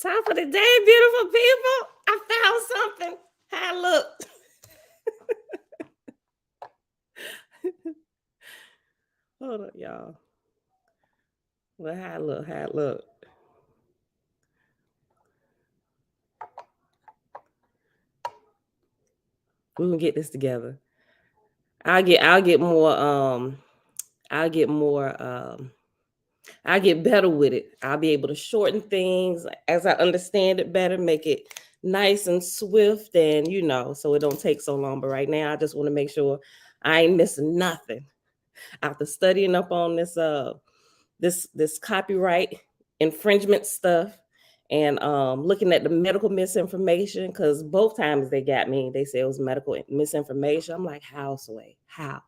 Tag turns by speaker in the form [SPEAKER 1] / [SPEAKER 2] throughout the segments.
[SPEAKER 1] Time for the day, beautiful people. I found something. How I look. Hold up, y'all. Well, how I look, how I look. We're gonna get this together. I'll get more I'll get better with it. I'll be able to shorten things as I understand it better, make it nice and swift, and so it don't take so long. But right now I just want to make sure I ain't missing nothing. After studying up on this copyright infringement stuff and looking at the medical misinformation, because both times they got me, they say it was medical misinformation. I'm like, how, Sway? How?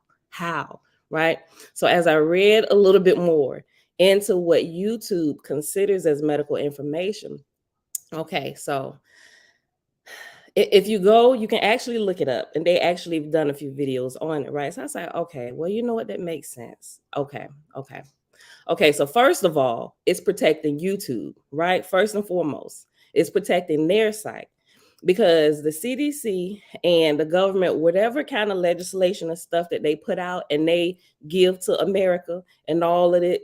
[SPEAKER 1] Right? So as I read a little bit more into what YouTube considers as medical information, okay, so if you go, you can actually look it up, and they actually have done a few videos on it, right? So I was like, okay, well, you know what, that makes sense. Okay, so first of all, it's protecting YouTube, right? First and foremost, it's protecting their site, because the CDC and the government, whatever kind of legislation and stuff that they put out and they give to America and all of it,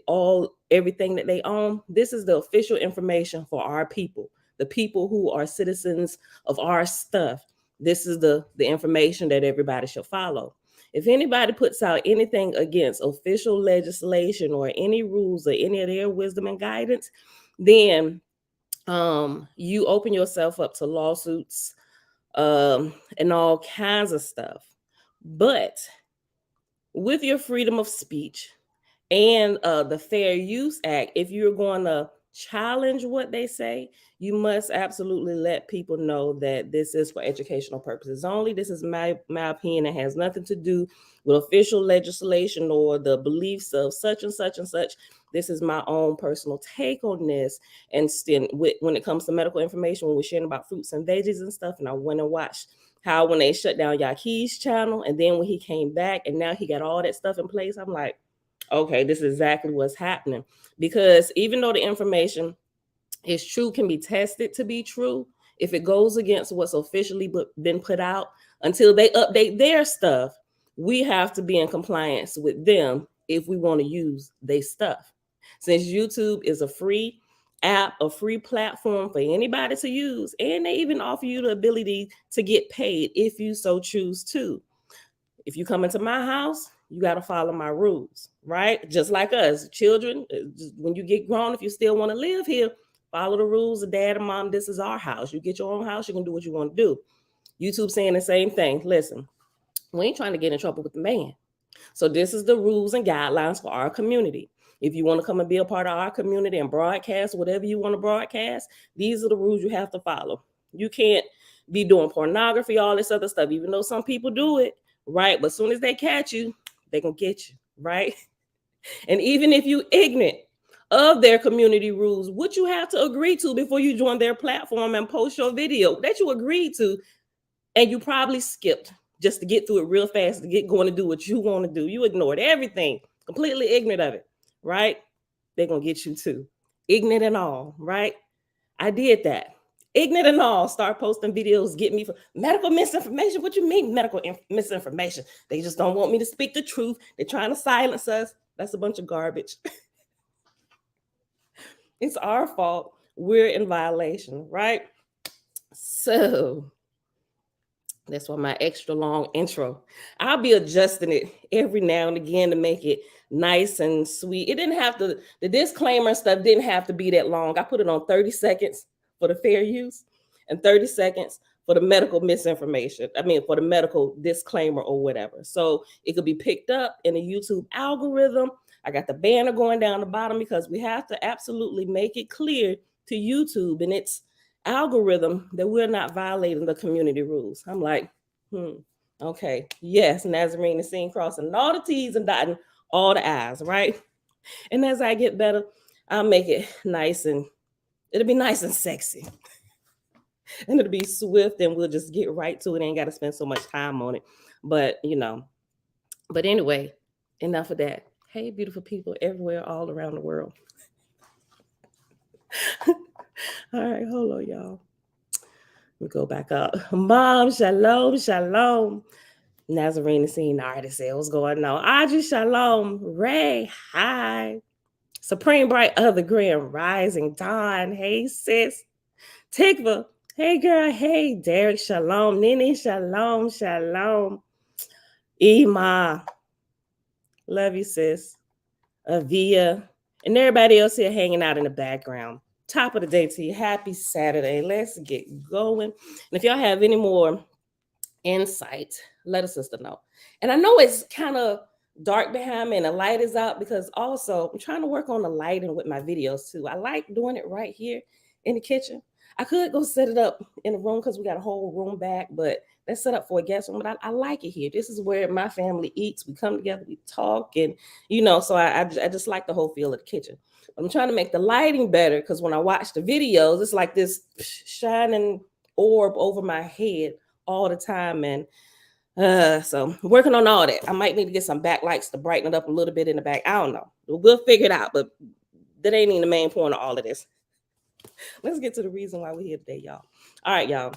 [SPEAKER 1] everything that they own, this is the official information for our people, the people who are citizens of our stuff. This is the information that everybody should follow. If anybody puts out anything against official legislation or any rules or any of their wisdom and guidance, then you open yourself up to lawsuits and all kinds of stuff. But with your freedom of speech and the Fair Use Act, if you're going to challenge what they say, you must absolutely let people know that this is for educational purposes only. This is my opinion. It has nothing to do with official legislation or the beliefs of such and such and such. This is my own personal take on this. And still, when it comes to medical information, when we're sharing about fruits and veggies and stuff, and I went and watched how when they shut down Yaki's channel, and then when he came back and now he got all that stuff in place, I'm like, okay, this is exactly what's happening. Because even though the information is true, can be tested to be true, if it goes against what's officially been put out, until they update their stuff, we have to be in compliance with them if we want to use their stuff. Since YouTube is a free app, a free platform for anybody to use, and they even offer you the ability to get paid if you so choose to. If you come into my house, you got to follow my rules, right? Just like us, children, when you get grown, if you still want to live here, follow the rules of dad and mom. This is our house. You get your own house, you can do what you want to do. YouTube saying the same thing. Listen, we ain't trying to get in trouble with the man. So this is the rules and guidelines for our community. If you want to come and be a part of our community and broadcast whatever you want to broadcast, these are the rules you have to follow. You can't be doing pornography, all this other stuff, even though some people do it, right? But as soon as they catch you, they're going to get you, right? And even if you ignorant of their community rules, what you have to agree to before you join their platform and post your video that you agreed to, and you probably skipped just to get through it real fast, to get going to do what you want to do. You ignored everything, completely ignorant of it, right? They're going to get you too. Ignorant and all, right? I did that. Ignorant and all, start posting videos, get me for medical misinformation. What you mean medical misinformation? They just don't want me to speak the truth. They're trying to silence us. That's a bunch of garbage. It's our fault. We're in violation, right? So that's why my extra long intro. I'll be adjusting it every now and again to make it nice and sweet. It didn't have to, the disclaimer stuff didn't have to be that long. I put it on 30 seconds for the fair use and 30 seconds for the medical misinformation. I mean, for the medical disclaimer or whatever. So it could be picked up in the YouTube algorithm. I got the banner going down the bottom because we have to absolutely make it clear to YouTube and its algorithm that we're not violating the community rules. I'm like, okay, yes, Nazarene is seen crossing all the T's and dotting all the I's, right? And as I get better, I'll make it nice, and it'll be nice and sexy. And it'll be swift, and we'll just get right to it. Ain't got to spend so much time on it. But but anyway, enough of that. Hey, beautiful people everywhere, all around the world. All right, hold on, y'all. Let me go back up. Mom, shalom, shalom. Nazarene scene artist said, what's going on? Audrey, shalom. Ray, hi. Supreme Bright of the Grand Rising. Dawn, hey, sis. Tikva, hey, girl. Hey, Derek, shalom. Nene, shalom, shalom. Ema, love you, sis. Avia, and everybody else here hanging out in the background. Top of the day to you. Happy Saturday. Let's get going. And if y'all have any more insight, let a sister know. And I know it's kind of dark behind me and the light is out because also I'm trying to work on the lighting with my videos too. I like doing it right here in the kitchen. I could go set it up in the room because we got a whole room back, but that's set up for a guest room. But I like it here. This is where my family eats. We come together, we talk, and so I just like the whole feel of the kitchen. I'm trying to make the lighting better because when I watch the videos, it's like this shining orb over my head all the time. And so working on all that. I might need to get some backlights to brighten it up a little bit in the back. I don't know. We'll figure it out, but that ain't even the main point of all of this. Let's get to the reason why we're here today, y'all. All right, y'all.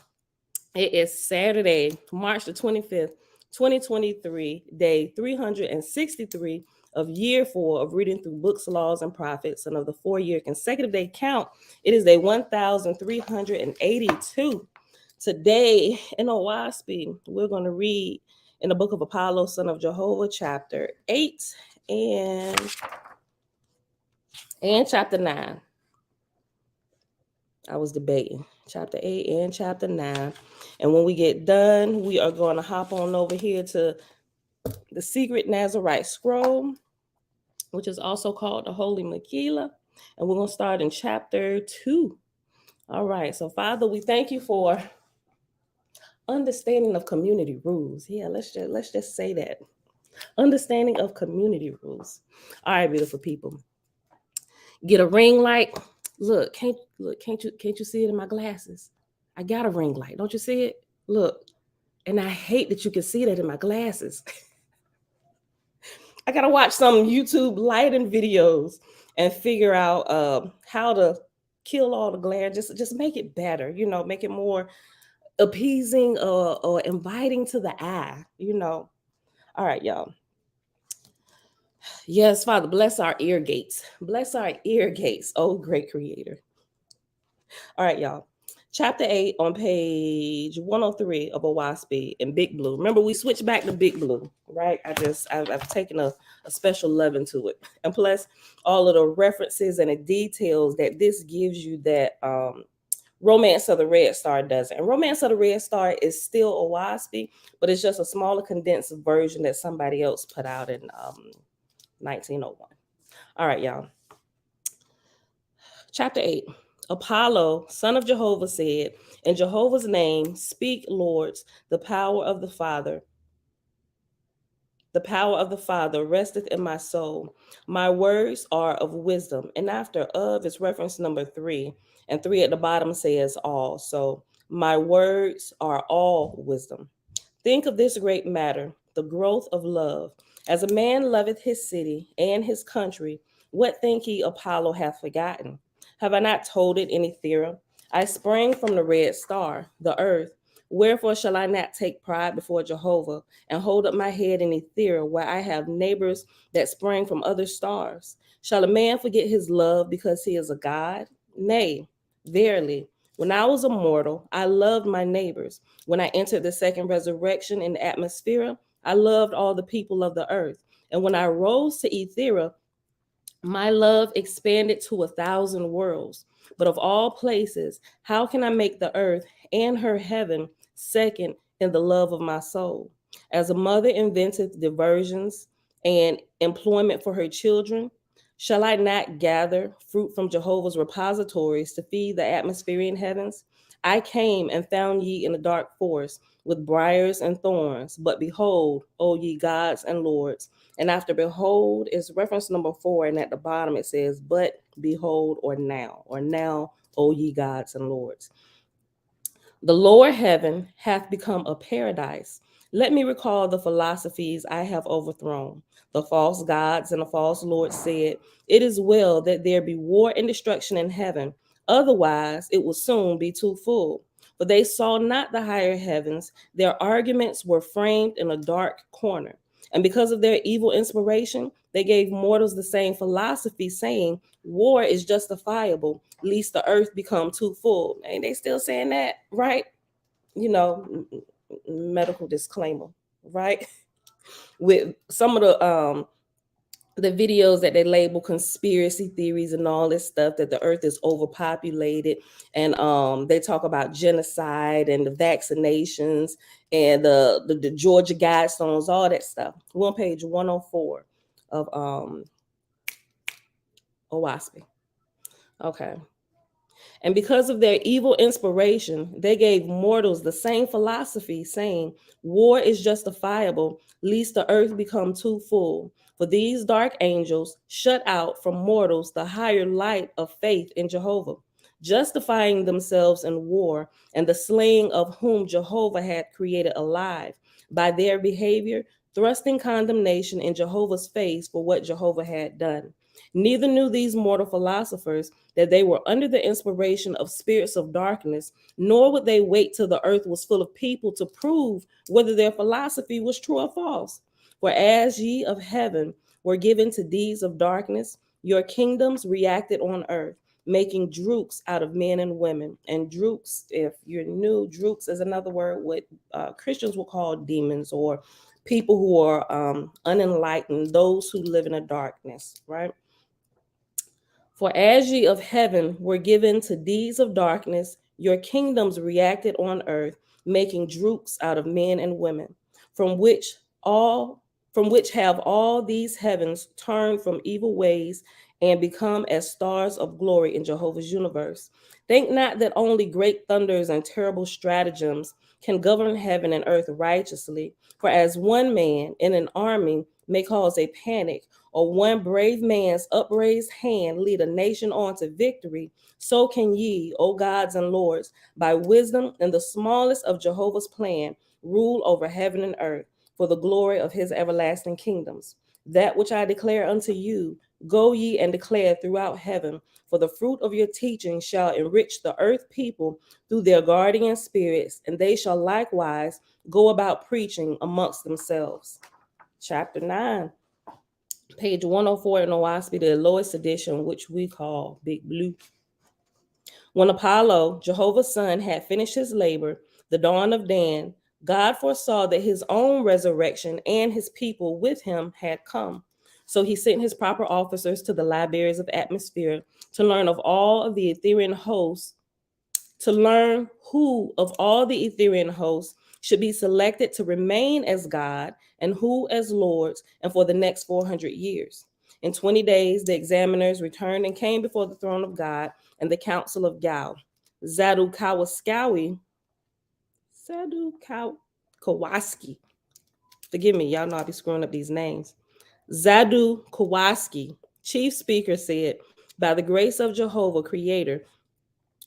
[SPEAKER 1] It is Saturday, March the 25th, 2023, day 363 of year 4 of reading through books, laws, and prophets, and of the 4-year consecutive day count. It is day 1382. Today in OWASP, we're going to read in the book of Apollo, son of Jehovah, chapter 8 and chapter 9. I was debating chapter 8 and chapter 9. And when we get done, we are going to hop on over here to the secret Nazarite scroll, which is also called the Holy Megillah. And we're going to start in chapter 2. All right. So, Father, we thank you for understanding of community rules. Yeah, let's just say that. Understanding of community rules. All right, beautiful people. Get a ring light. Look, can't you see it in my glasses? I got a ring light. Don't you see it? Look. And I hate that you can see that in my glasses. I gotta watch some YouTube lighting videos and figure out how to kill all the glare. Just make it better, make it more appeasing or inviting to the eye, All right, y'all. Yes, Father, bless our ear gates. Bless our ear gates, oh great creator. All right, y'all. Chapter 8 on page 103 of OWASP in Big Blue. Remember, we switched back to Big Blue, right? I've taken a special love into it. And plus, all of the references and the details that this gives you that Romance of the Red Star doesn't. And Romance of the Red Star is still OWASP, but it's just a smaller condensed version that somebody else put out in 1901. All right, y'all. Chapter 8. Apollo, son of Jehovah, said, in Jehovah's name, speak, lords, the power of the Father. The power of the Father resteth in my soul. My words are of wisdom. And after of is reference number 3. And 3 at the bottom says all. So my words are all wisdom. Think of this great matter, the growth of love. As a man loveth his city and his country, what think ye Apollo hath forgotten? Have I not told it in Ethera? I sprang from the red star, the earth. Wherefore shall I not take pride before Jehovah and hold up my head in Ethera, where I have neighbors that sprang from other stars? Shall a man forget his love because he is a god? Nay, verily, when I was a mortal, I loved my neighbors. When I entered the second resurrection in the atmosphere, I loved all the people of the earth. And when I rose to Ethera, my love expanded to 1,000 worlds. But of all places, how can I make the earth and her heaven second in the love of my soul? As a mother inventeth diversions and employment for her children, shall I not gather fruit from Jehovah's repositories to feed the atmosphere in heavens? I came and found ye in the dark forest with briars and thorns. But behold, O ye gods and lords. And after behold is reference number 4. And at the bottom it says, but behold, or now, O ye gods and lords. The lower heaven hath become a paradise. Let me recall the philosophies I have overthrown. The false gods and the false lords said, it is well that there be war and destruction in heaven. Otherwise, it will soon be too full. For they saw not the higher heavens, their arguments were framed in a dark corner. And because of their evil inspiration, they gave mortals the same philosophy, saying, war is justifiable, lest the earth become too full. Ain't they still saying that, right? You know, medical disclaimer, right? With some of the videos that they label conspiracy theories and all this stuff, that the earth is overpopulated, and they talk about genocide and the vaccinations and the Georgia Guidestones, all that stuff. We're on page 104 of OWASP. Okay. And because of their evil inspiration, they gave mortals the same philosophy, saying, war is justifiable, lest the earth become too full. For these dark angels shut out from mortals the higher light of faith in Jehovah, justifying themselves in war and the slaying of whom Jehovah had created alive, by their behavior, thrusting condemnation in Jehovah's face for what Jehovah had done. Neither knew these mortal philosophers that they were under the inspiration of spirits of darkness, nor would they wait till the earth was full of people to prove whether their philosophy was true or false. For as ye of heaven were given to deeds of darkness, your kingdoms reacted on earth, making drooks out of men and women. And drooks, if you're new, drooks is another word what Christians will call demons, or people who are unenlightened, those who live in a darkness, right? For as ye of heaven were given to deeds of darkness, your kingdoms reacted on earth, making drooks out of men and women, from which have all these heavens turned from evil ways and become as stars of glory in Jehovah's universe. Think not that only great thunders and terrible stratagems can govern heaven and earth righteously, for as one man in an army may cause a panic, or one brave man's upraised hand lead a nation on to victory, so can ye, O gods and lords, by wisdom and the smallest of Jehovah's plan, rule over heaven and earth, for the glory of his everlasting kingdoms. That which I declare unto you, go ye and declare throughout heaven, for the fruit of your teaching shall enrich the earth people through their guardian spirits, and they shall likewise go about preaching amongst themselves. Chapter 9. Page 104 in OWASP, the lowest edition, which we call Big Blue. When Apollo, Jehovah's son, had finished his labor, the dawn of Dan, God foresaw that his own resurrection and his people with him had come. So he sent his proper officers to the libraries of atmosphere to learn of all of the Ethereal hosts, to learn who of all the Ethereal hosts should be selected to remain as God and who as lords, and for the next 400 years. In 20 days, the examiners returned and came before the throne of God and the council of Gal. Zadukowski, forgive me, y'all know I'll be screwing up these names. Zadukowski, chief speaker, said, by the grace of Jehovah, creator,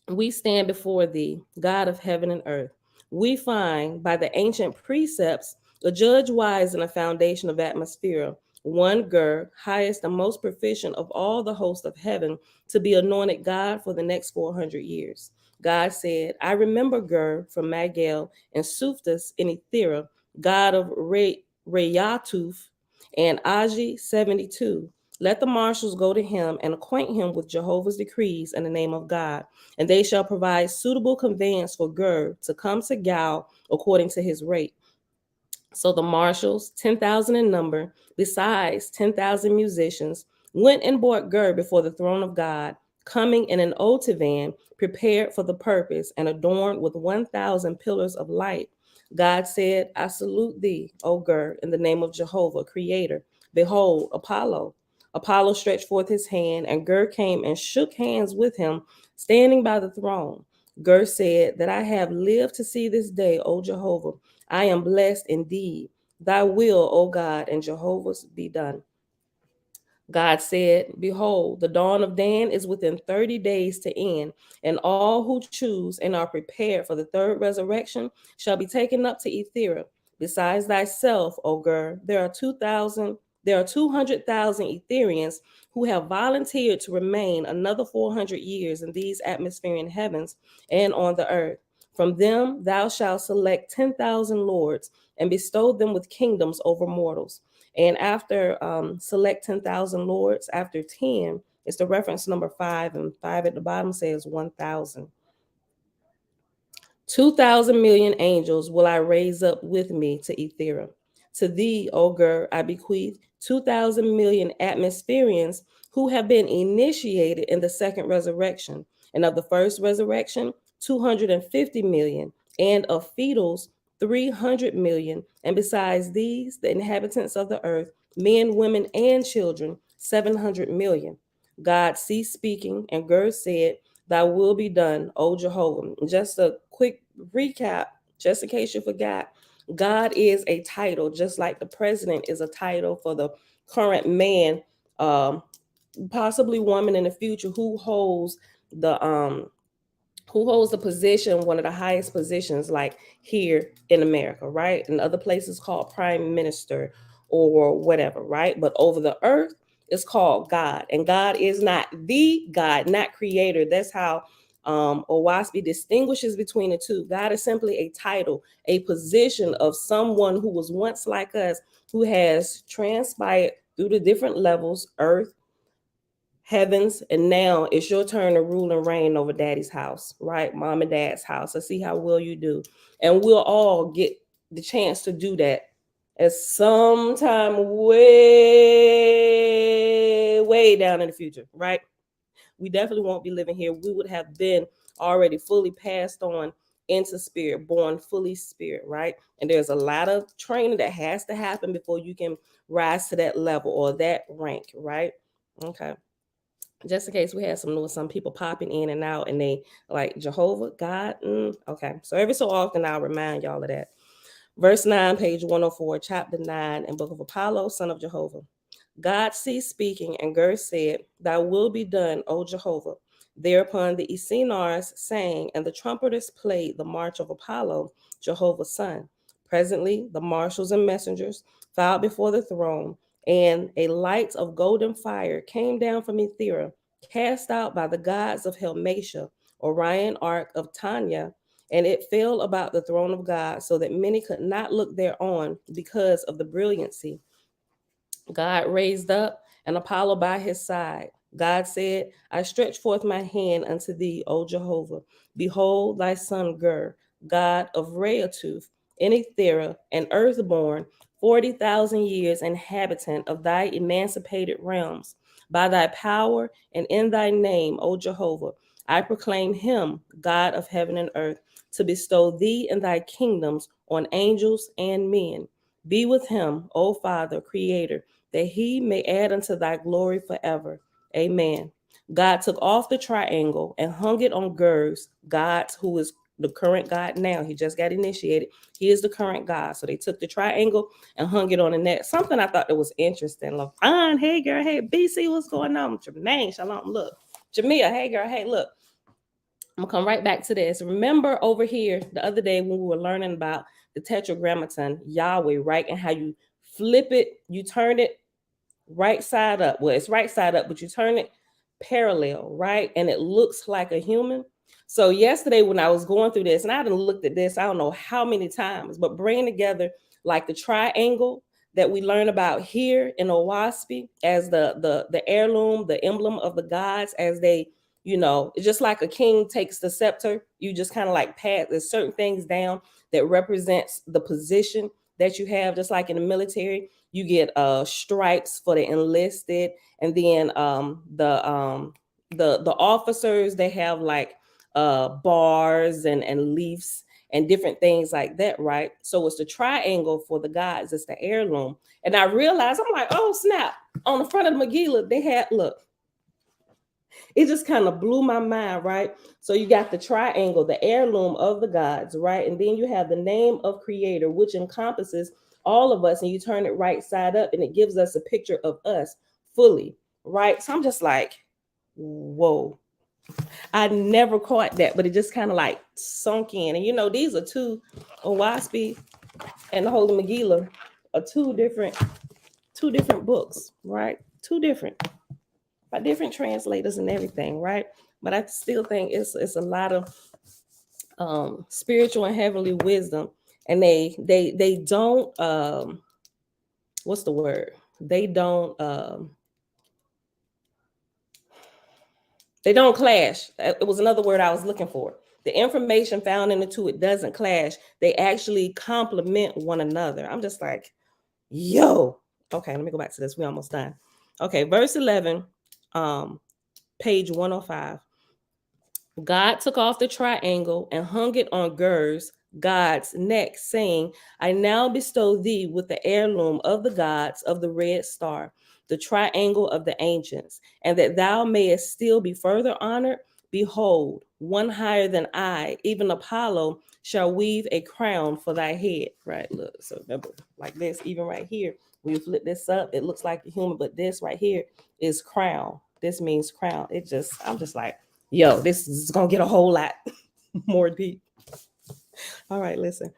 [SPEAKER 1] we stand before thee, God of heaven and earth. We find by the ancient precepts a judge wise in a foundation of atmosphere, one Ger, highest and most proficient of all the host of heaven, to be anointed God for the next 400 years. God said, I remember Ger from Magel and Suftus in Ethera, God of Rayatuf and Aji 72. Let the marshals go to him and acquaint him with Jehovah's decrees in the name of God, and they shall provide suitable conveyance for Ger to come to Gal according to his rate. So the marshals, 10,000 in number, besides 10,000 musicians, went and brought Ger before the throne of God, coming in an otivan prepared for the purpose and adorned with 1,000 pillars of light. God said, I salute thee, O Ger, in the name of Jehovah, creator. Behold, Apollo. Apollo stretched forth his hand, and Ger came and shook hands with him, standing by the throne. Ger said, that I have lived to see this day, O Jehovah. I am blessed indeed. Thy will, O God, and Jehovah's be done. God said, behold, the dawn of Dan is within 30 days to end, and all who choose and are prepared for the third resurrection shall be taken up to Ethera. Besides thyself, O Ger, there are 2,000 There are 200,000 Etherians who have volunteered to remain another 400 years in these atmospheric heavens and on the earth. From them thou shalt select 10,000 lords and bestow them with kingdoms over mortals. And after select 10,000 lords, after 10, it's the reference number 5, and 5 at the bottom says 1,000. 2,000 million angels will I raise up with me to Ethera. To thee, O Gur, I bequeath 2,000 million atmospherians who have been initiated in the second resurrection, and of the first resurrection, 250 million, and of fetals, 300 million, and besides these, the inhabitants of the earth, men, women, and children, 700 million. God ceased speaking, and Gur said, Thy will be done, O Jehovah. Just a quick recap, just in case you forgot, God is a title, just like the president is a title for the current man, possibly woman in the future, who holds the position, one of the highest positions, like here in America, right? In other places called prime minister or whatever, right? But over the earth, it's called God. And God is not the God, not creator. That's how Owaspi distinguishes between the two. God is simply a title, a position of someone who was once like us, who has transpired through the different levels, earth, heavens, and now it's your turn to rule and reign over daddy's house, right? Mom and dad's house. Let's see how well you do. And we'll all get the chance to do that at some time way down in the future, right? We definitely won't be living here. We would have been already fully passed on into spirit, born fully spirit, right? And there's a lot of training that has to happen before you can rise to that level or that rank, right? Okay. Just in case we had some people popping in and out, and they like Jehovah, God. Okay, so every so often I'll remind y'all of that. Verse 9, page 104, chapter 9, and book of Apollo, son of Jehovah. God ceased speaking, and Gur said, Thy will be done, O Jehovah. Thereupon the Esenars sang, and the trumpeters played the march of Apollo, Jehovah's son. Presently, the marshals and messengers filed before the throne, and a light of golden fire came down from Ethera, cast out by the gods of Helmatia, Orion ark of Tanya, and it fell about the throne of God, so that many could not look thereon because of the brilliancy. God raised up, and Apollo by his side. God said, I stretch forth my hand unto thee, O Jehovah. Behold thy son Gur, God of Reatuth, in Ethera, and earthborn, 40,000 years inhabitant of thy emancipated realms. By thy power and in thy name, O Jehovah, I proclaim him, God of heaven and earth, to bestow thee and thy kingdoms on angels and men. Be with him, O Father, Creator, that he may add unto thy glory forever. Amen. God took off the triangle and hung it on Gur's, God, who is the current God now. He just got initiated. He is the current God. So they took the triangle and hung it on the neck. Something I thought that was interesting. LaVon, hey girl, hey BC, what's going on? Jermaine, shalom, look. Jamia, hey girl, hey, look. I'm gonna come right back to this. Remember over here the other day when we were learning about the tetragrammaton, Yahweh, right? And how you flip it, you turn it right side up. Well, it's right side up, but you turn it parallel, right? And it looks like a human. So yesterday when I was going through this, and I hadn't looked at this, I don't know how many times, but bringing together like the triangle that we learn about here in Owaspi as the heirloom, the emblem of the gods, as they, it's just like a king takes the scepter. You just kind of like pass, there's certain things down that represents the position that you have, just like in the military. You get stripes for the enlisted, and then the officers, they have like bars and leaves and different things like that, right? So it's the triangle for the gods, it's the heirloom. And I realized, I'm like, oh snap, on the front of the Megillah, they had, look, it just kind of blew my mind, right? So you got the triangle, the heirloom of the gods, right? And then you have the name of creator, which encompasses all of us, and you turn it right side up and it gives us a picture of us fully, right? So I'm just like, whoa. I never caught that, but it just kind of like sunk in. And these are two, Owaspi and the Holy Megillah are two two different books, right? Two different, by different translators and everything, right? But I still think it's a lot of spiritual and heavenly wisdom, and they don't what's the word? They don't clash. It was another word I was looking for. The information found in the two, it doesn't clash. They actually complement one another. I'm just like, yo. Okay, let me go back to this. We're almost done. Okay, verse 11, page 105. God took off the triangle and hung it on Ger's, God's neck, saying, I now bestow thee with the heirloom of the gods of the red star, the triangle of the ancients, and that thou mayest still be further honored. Behold, one higher than I, even Apollo, shall weave a crown for thy head. Right, look, so remember, like this, even right here, when you flip this up, it looks like a human, but this right here is crown. This means crown. I'm just like, yo, this is gonna get a whole lot more deep. All right, listen.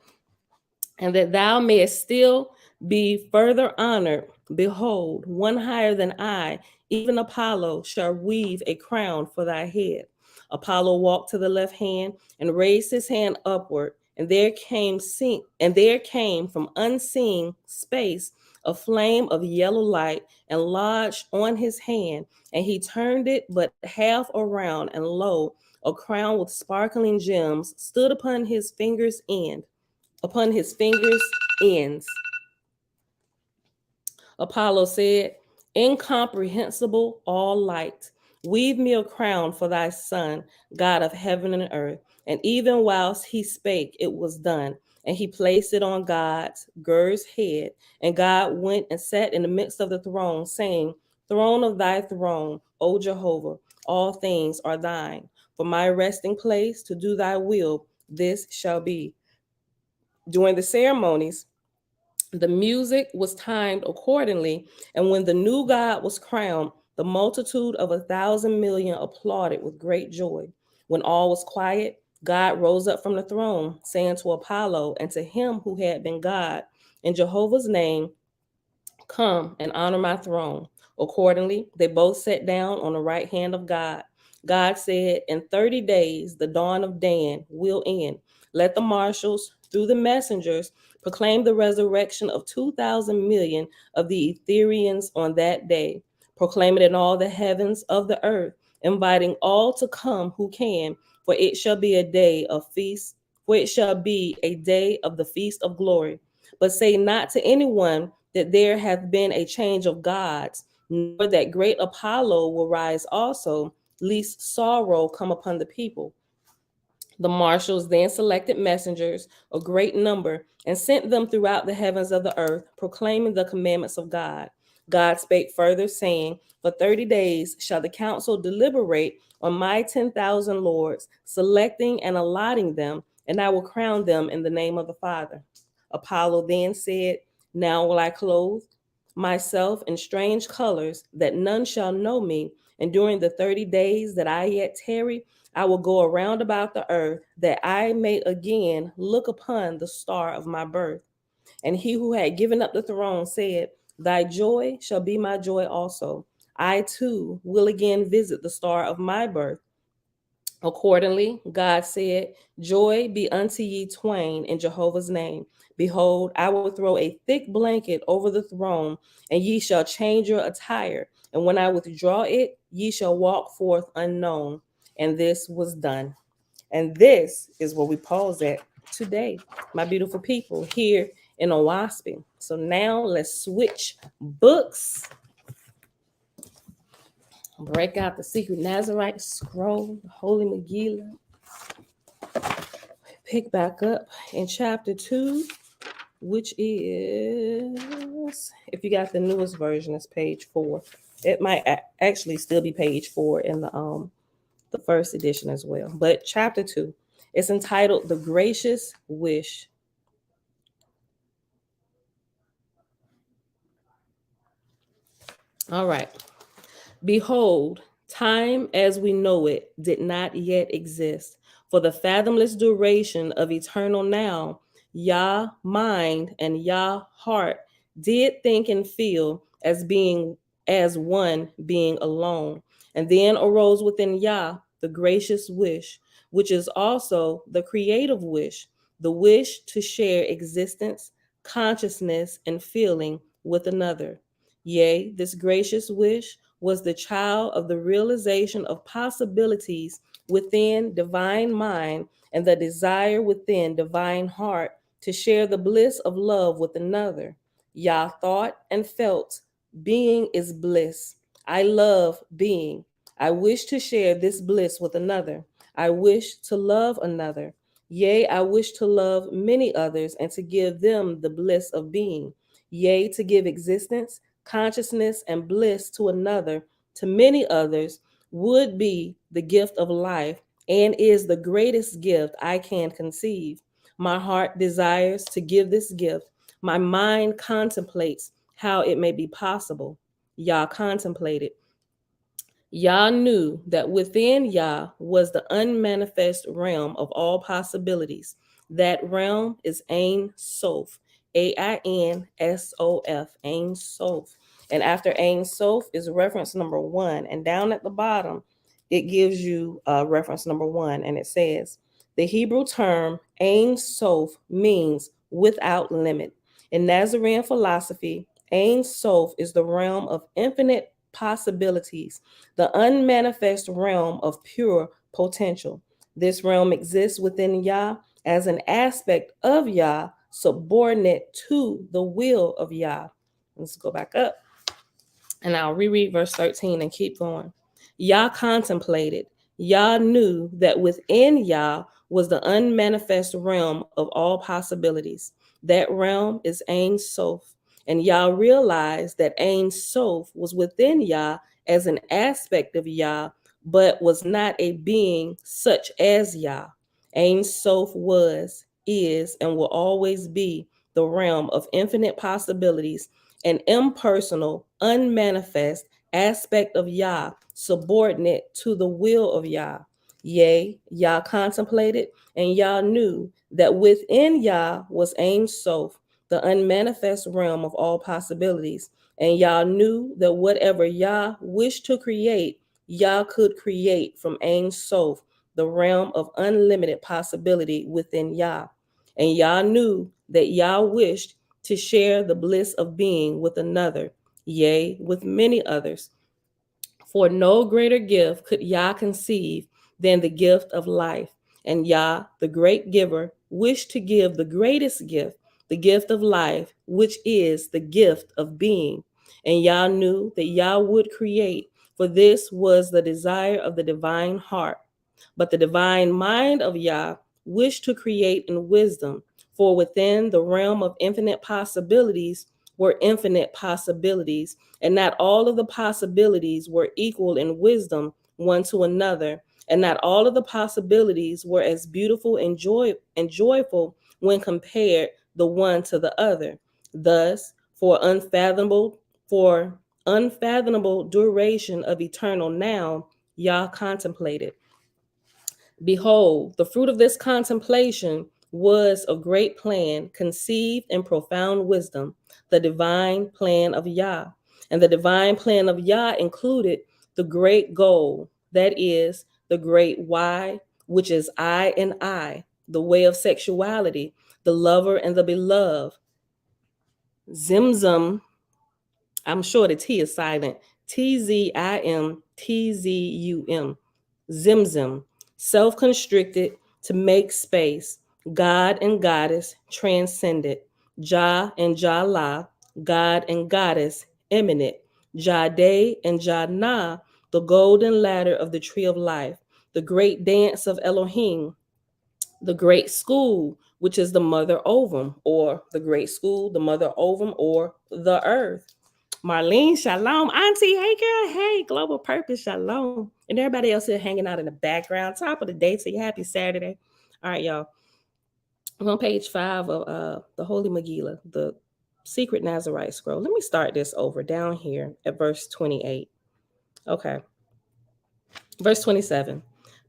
[SPEAKER 1] And that thou mayest still be further honored. Behold, one higher than I, even Apollo, shall weave a crown for thy head. Apollo walked to the left hand and raised his hand upward, and there came from unseen space a flame of yellow light and lodged on his hand, and he turned it but half around, and lo, a crown with sparkling gems stood upon his fingers' ends. Apollo said, incomprehensible all light, weave me a crown for thy son, God of heaven and earth. And even whilst he spake, it was done. And he placed it on Ger's head. And God went and sat in the midst of the throne, saying, Throne of thy throne, O Jehovah, all things are thine. For my resting place to do thy will, this shall be. During the ceremonies, the music was timed accordingly, and when the new god was crowned, the multitude of 1,000,000,000 applauded with great joy. When all was quiet, God rose up from the throne, saying to Apollo and to him who had been God, in Jehovah's name, come and honor my throne. Accordingly, they both sat down on the right hand of God. God said, in 30 days, the dawn of Dan will end. Let the marshals, through the messengers, proclaim the resurrection of 2,000,000,000 of the Etherians on that day. Proclaim it in all the heavens of the earth, inviting all to come who can, for it shall be a day of feast, for it shall be a day of the feast of glory. But say not to anyone that there hath been a change of gods, nor that great Apollo will rise also, lest sorrow come upon the people. The marshals then selected messengers, a great number, and sent them throughout the heavens of the earth, proclaiming the commandments of God. God spake further, saying, for 30 days shall the council deliberate on my 10,000 lords, selecting and allotting them, and I will crown them in the name of the Father. Apollo then said, now will I clothe myself in strange colors, that none shall know me, and during the 30 days that I yet tarry, I will go around about the earth, that I may again look upon the star of my birth. And he who had given up the throne said, thy joy shall be my joy also. I too will again visit the star of my birth. Accordingly, God said, joy be unto ye twain in Jehovah's name. Behold, I will throw a thick blanket over the throne, and ye shall change your attire. And when I withdraw it, ye shall walk forth unknown. And this was done. And this is where we pause at today, my beautiful people, here in Owaspin. So now let's switch books. Break out the secret Nazarite scroll, the Holy Megillah. Pick back up in chapter 2, which is, if you got the newest version, it's page 4. It might actually still be page 4 in the first edition as well. But chapter 2, it's entitled The Gracious Wish. All right. Behold, time as we know it did not yet exist. For the fathomless duration of eternal now, Yah mind and Yah heart did think and feel as being as one being alone. And then arose within Yah the gracious wish, which is also the creative wish, the wish to share existence, consciousness, and feeling with another. Yea, this gracious wish was the child of the realization of possibilities within divine mind and the desire within divine heart to share the bliss of love with another. Yah thought and felt, being is bliss. I love being. I wish to share this bliss with another. I wish to love another. Yea, I wish to love many others and to give them the bliss of being. Yea, to give existence, consciousness, and bliss to another, to many others, would be the gift of life and is the greatest gift I can conceive. My heart desires to give this gift. My mind contemplates how it may be possible. Yah contemplated. Yah knew that within Yah was the unmanifest realm of all possibilities. That realm is Ein Sof, Ainsof, Ein Sof. And after Ein Sof is reference number 1. And down at the bottom, it gives you reference number 1. And it says, the Hebrew term Ein Sof means without limit. In Nazarene philosophy, Ein Sof is the realm of infinite possibilities, the unmanifest realm of pure potential. This realm exists within Yah as an aspect of Yah, subordinate to the will of Yah. Let's go back up and I'll reread verse 13 and keep going. Yah contemplated. Yah knew that within Yah was the unmanifest realm of all possibilities. That realm is Ein Sof. And Yah realized that Ein Sof was within Yah as an aspect of Yah, but was not a being such as Yah. Ein Sof was, is, and will always be the realm of infinite possibilities, an impersonal, unmanifest aspect of Yah, subordinate to the will of Yah. Yea, Yah contemplated, and Yah knew that within Yah was Ein Sof, the unmanifest realm of all possibilities. And Yah knew that whatever Yah wished to create, Yah could create from Ein Sof, the realm of unlimited possibility within Yah. And Yah knew that Yah wished to share the bliss of being with another, yea, with many others. For no greater gift could Yah conceive than the gift of life. And Yah, the great giver, wished to give the greatest gift, the gift of life, which is the gift of being. And Yah knew that Yah would create, for this was the desire of the divine heart. But the divine mind of Yah wished to create in wisdom, for within the realm of infinite possibilities were infinite possibilities, and not all of the possibilities were equal in wisdom one to another, and not all of the possibilities were as beautiful and joyful when compared the one to the other. Thus, for unfathomable duration of eternal now, Yah contemplated. Behold, the fruit of this contemplation was a great plan conceived in profound wisdom, the divine plan of Yah. And the divine plan of Yah included the great goal, that is, the great why, which is I and I, the way of sexuality, the lover and the beloved. Zimzum, I'm sure the T is silent, Tzimtzum, Zimzum, self-constricted to make space, God and goddess transcended, Jah and Jala, God and goddess imminent, Jade and Jana, the golden ladder of the tree of life, the great dance of Elohim, the great school, which is the mother ovum, or the great school, the mother ovum, or the earth. Marlene, shalom. Auntie, hey girl, hey, global purpose, shalom. And everybody else here hanging out in the background. Top of the day to you. Happy Saturday. All right, y'all. I'm on page 5 of the Holy Megillah, the secret Nazarite scroll. Let me start this over down here at verse 28. Okay. Verse 27.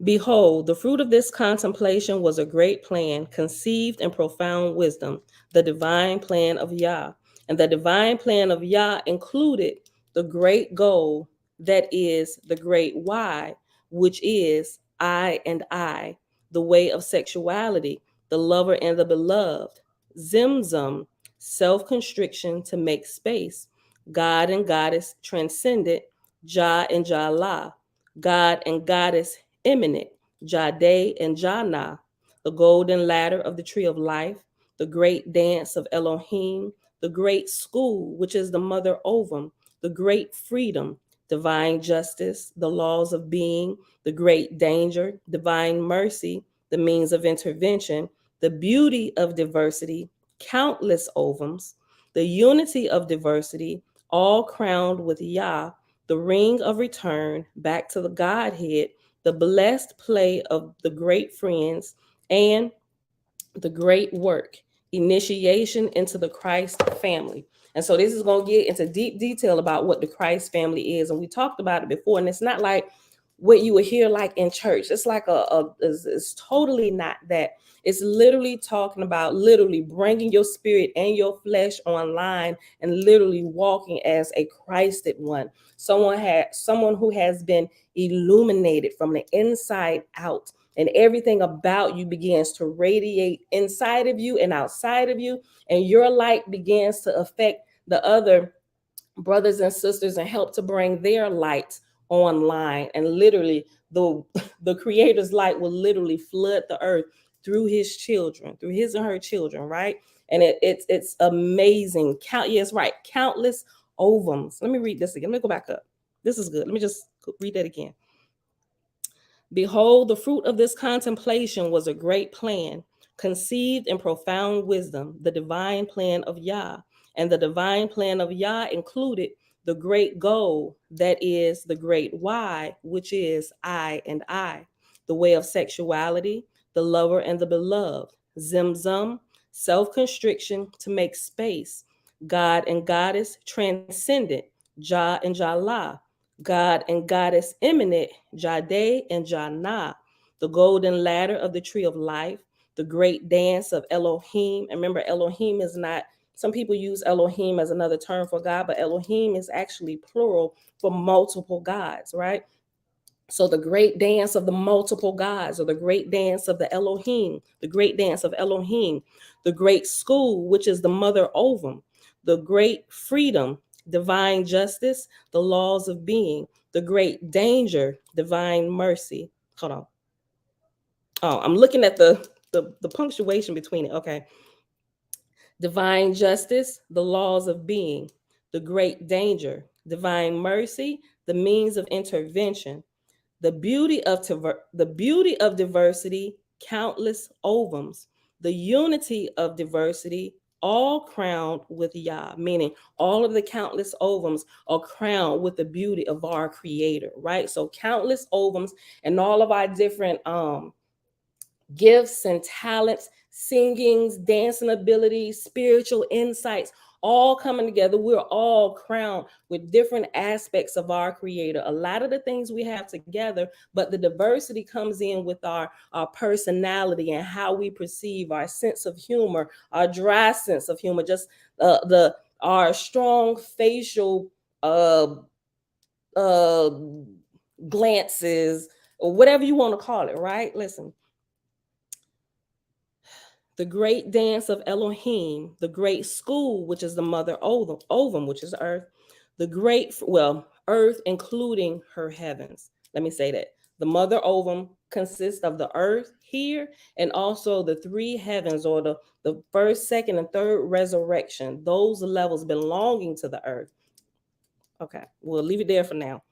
[SPEAKER 1] Behold, the fruit of this contemplation was a great plan, conceived in profound wisdom, the divine plan of Yah. And the divine plan of Yah included the great goal that is the great why, which is I and I, the way of sexuality, the lover and the beloved, Zimzum, self constriction to make space, God and goddess transcendent, Jah and Jala, God and goddess imminent, Jade and Jana, the golden ladder of the tree of life, the great dance of Elohim, the great school, which is the mother ovum, the great freedom, divine justice, the laws of being, the great danger, divine mercy, the means of intervention, the beauty of diversity, countless ovums, the unity of diversity, all crowned with Yah, the ring of return back to the Godhead, the blessed play of the great friends, and the great work, initiation into the Christ family. And so this is going to get into deep detail about what the Christ family is. And we talked about it before, and it's not like what you would hear like in church. It's like it's totally not that. It's literally talking about literally bringing your spirit and your flesh online and literally walking as a Christed one. Someone who has been illuminated from the inside out, and everything about you begins to radiate inside of you and outside of you, and your light begins to affect the other brothers and sisters and help to bring their light online. And literally the creator's light will literally flood the earth through his children, through his and her children, right? And it's amazing. Yes, right, countless ovums. Let me read this again. Let me go back up. This is good. Let me just read that again. Behold, the fruit of this contemplation was a great plan, conceived in profound wisdom, the divine plan of Yah. And the divine plan of Yah included the great goal, that is the great why, which is I and I, the way of sexuality, the lover and the beloved, Zimzum, self-constriction to make space, God and goddess transcendent, Jah and Jala, God and goddess imminent, Jade and Jana, the golden ladder of the tree of life, the great dance of Elohim. And remember, Elohim is not, some people use Elohim as another term for God, but Elohim is actually plural for multiple gods, right? So the great dance of the multiple gods, or the great dance of the Elohim, the great dance of Elohim, the great school, which is the mother ovum, the great freedom, divine justice, the laws of being, the great danger, divine mercy. Hold on. Oh, I'm looking at the punctuation between it. Okay. Divine justice, the laws of being, the great danger, divine mercy, the means of intervention, the beauty of diversity, countless ovums, the unity of diversity, all crowned with Yah, meaning all of the countless ovums are crowned with the beauty of our creator, right? So countless ovums and all of our different gifts and talents, singings, dancing abilities, spiritual insights, all coming together. We're all crowned with different aspects of our creator. A lot of the things we have together, but the diversity comes in with our personality and how we perceive, our sense of humor, our dry sense of humor, just our strong facial uh uh glances, or whatever you want to call it, right? Listen, the great dance of Elohim, the great school, which is the mother ovum, which is earth, the great, well, earth including her heavens. Let me say that. The mother ovum consists of the earth here and also the three heavens, or the first, second, and third resurrection, those levels belonging to the earth. Okay, we'll leave it there for now.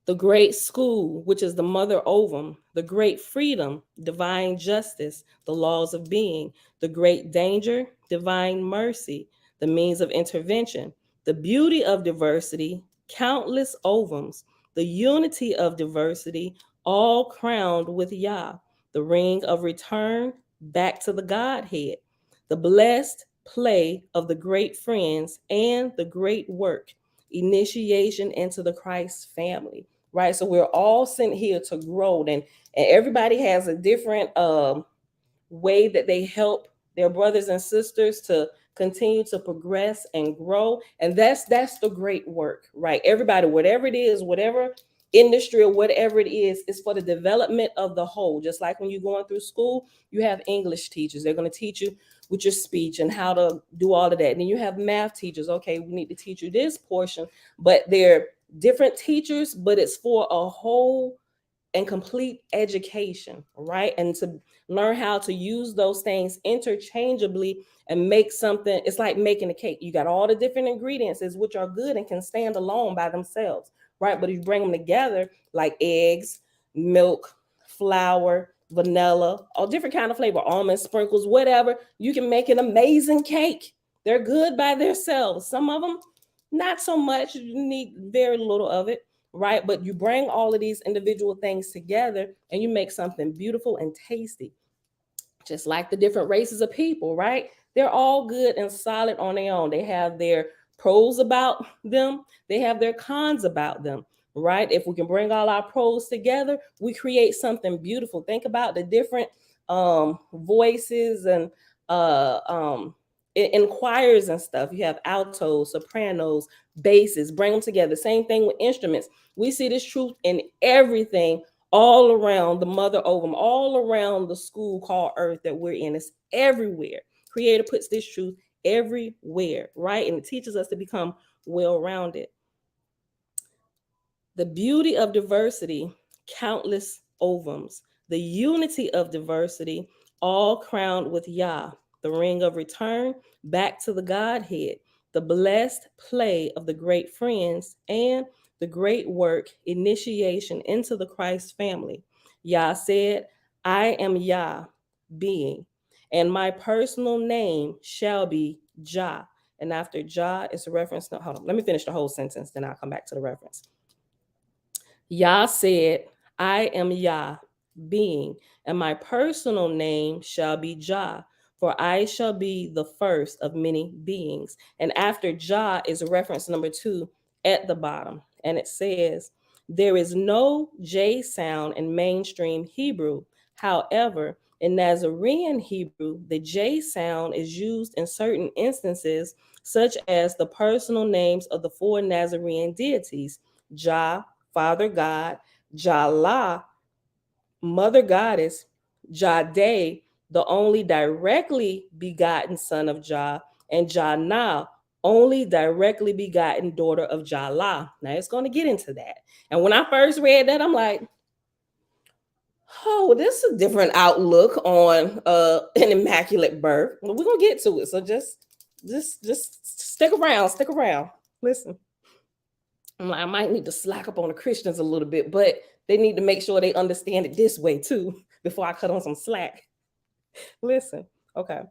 [SPEAKER 1] The great school, which is the mother ovum, the great freedom, divine justice, the laws of being, the great danger, divine mercy, the means of intervention, the beauty of diversity, countless ovums, the unity of diversity, all crowned with Yah, the ring of return back to the Godhead, the blessed play of the great friends, and the great work, initiation into the Christ family, right? So we're all sent here to grow, and everybody has a different way that they help their brothers and sisters to continue to progress and grow. And that's the great work, right? Everybody, whatever it is, whatever industry or whatever it is for the development of the whole. Just like when you're going through school, you have English teachers. They're going to teach you with your speech and how to do all of that. And then you have math teachers. Okay, we need to teach you this portion, but they're different teachers, but it's for a whole and complete education, right? And to learn how to use those things interchangeably and make something. It's like making a cake. You got all the different ingredients, which are good and can stand alone by themselves, right? But if you bring them together, like eggs, milk, flour, vanilla, all different kind of flavor, almond sprinkles, whatever, you can make an amazing cake. They're good by themselves. Some of them, not so much. You need very little of it, right? But you bring all of these individual things together and you make something beautiful and tasty. Just like the different races of people, right? They're all good and solid on their own. They have their pros about them, they have their cons about them, right? If we can bring all our pros together, we create something beautiful. Think about the different voices and in choirs and stuff. You have altos, sopranos, basses, bring them together. Same thing with instruments. We see this truth in everything all around the mother ovum, all around the school called Earth that we're in. It's everywhere. Creator puts this truth everywhere, right? And it teaches us to become well-rounded. The beauty of diversity, countless ovums. The unity of diversity, all crowned with Yah, the ring of return back to the Godhead, the blessed play of the great friends, and the great work, initiation into the Christ family. Yah said, I am Yah, being, and my personal name shall be Jah. And after Jah is a reference. No, hold on. Let me finish the whole sentence, then I'll come back to the reference. Yah said, I am Yah, being, and my personal name shall be Jah, for I shall be the first of many beings. And after Jah is reference number 2 at the bottom. And it says, there is no J sound in mainstream Hebrew. However, in Nazarene Hebrew, the J sound is used in certain instances, such as the personal names of the 4 Nazarene deities, Jah, Father God, Jala, Mother Goddess, Jade, the only directly begotten son of Jah, and Jana, only directly begotten daughter of Jala. Now it's going to get into that. And when I first read that, I'm like, oh, this is a different outlook on an immaculate birth. Well, we're gonna get to it. So just stick around. Listen. I'm like, I might need to slack up on the Christians a little bit, but they need to make sure they understand it this way too before I cut on some slack. Listen, okay.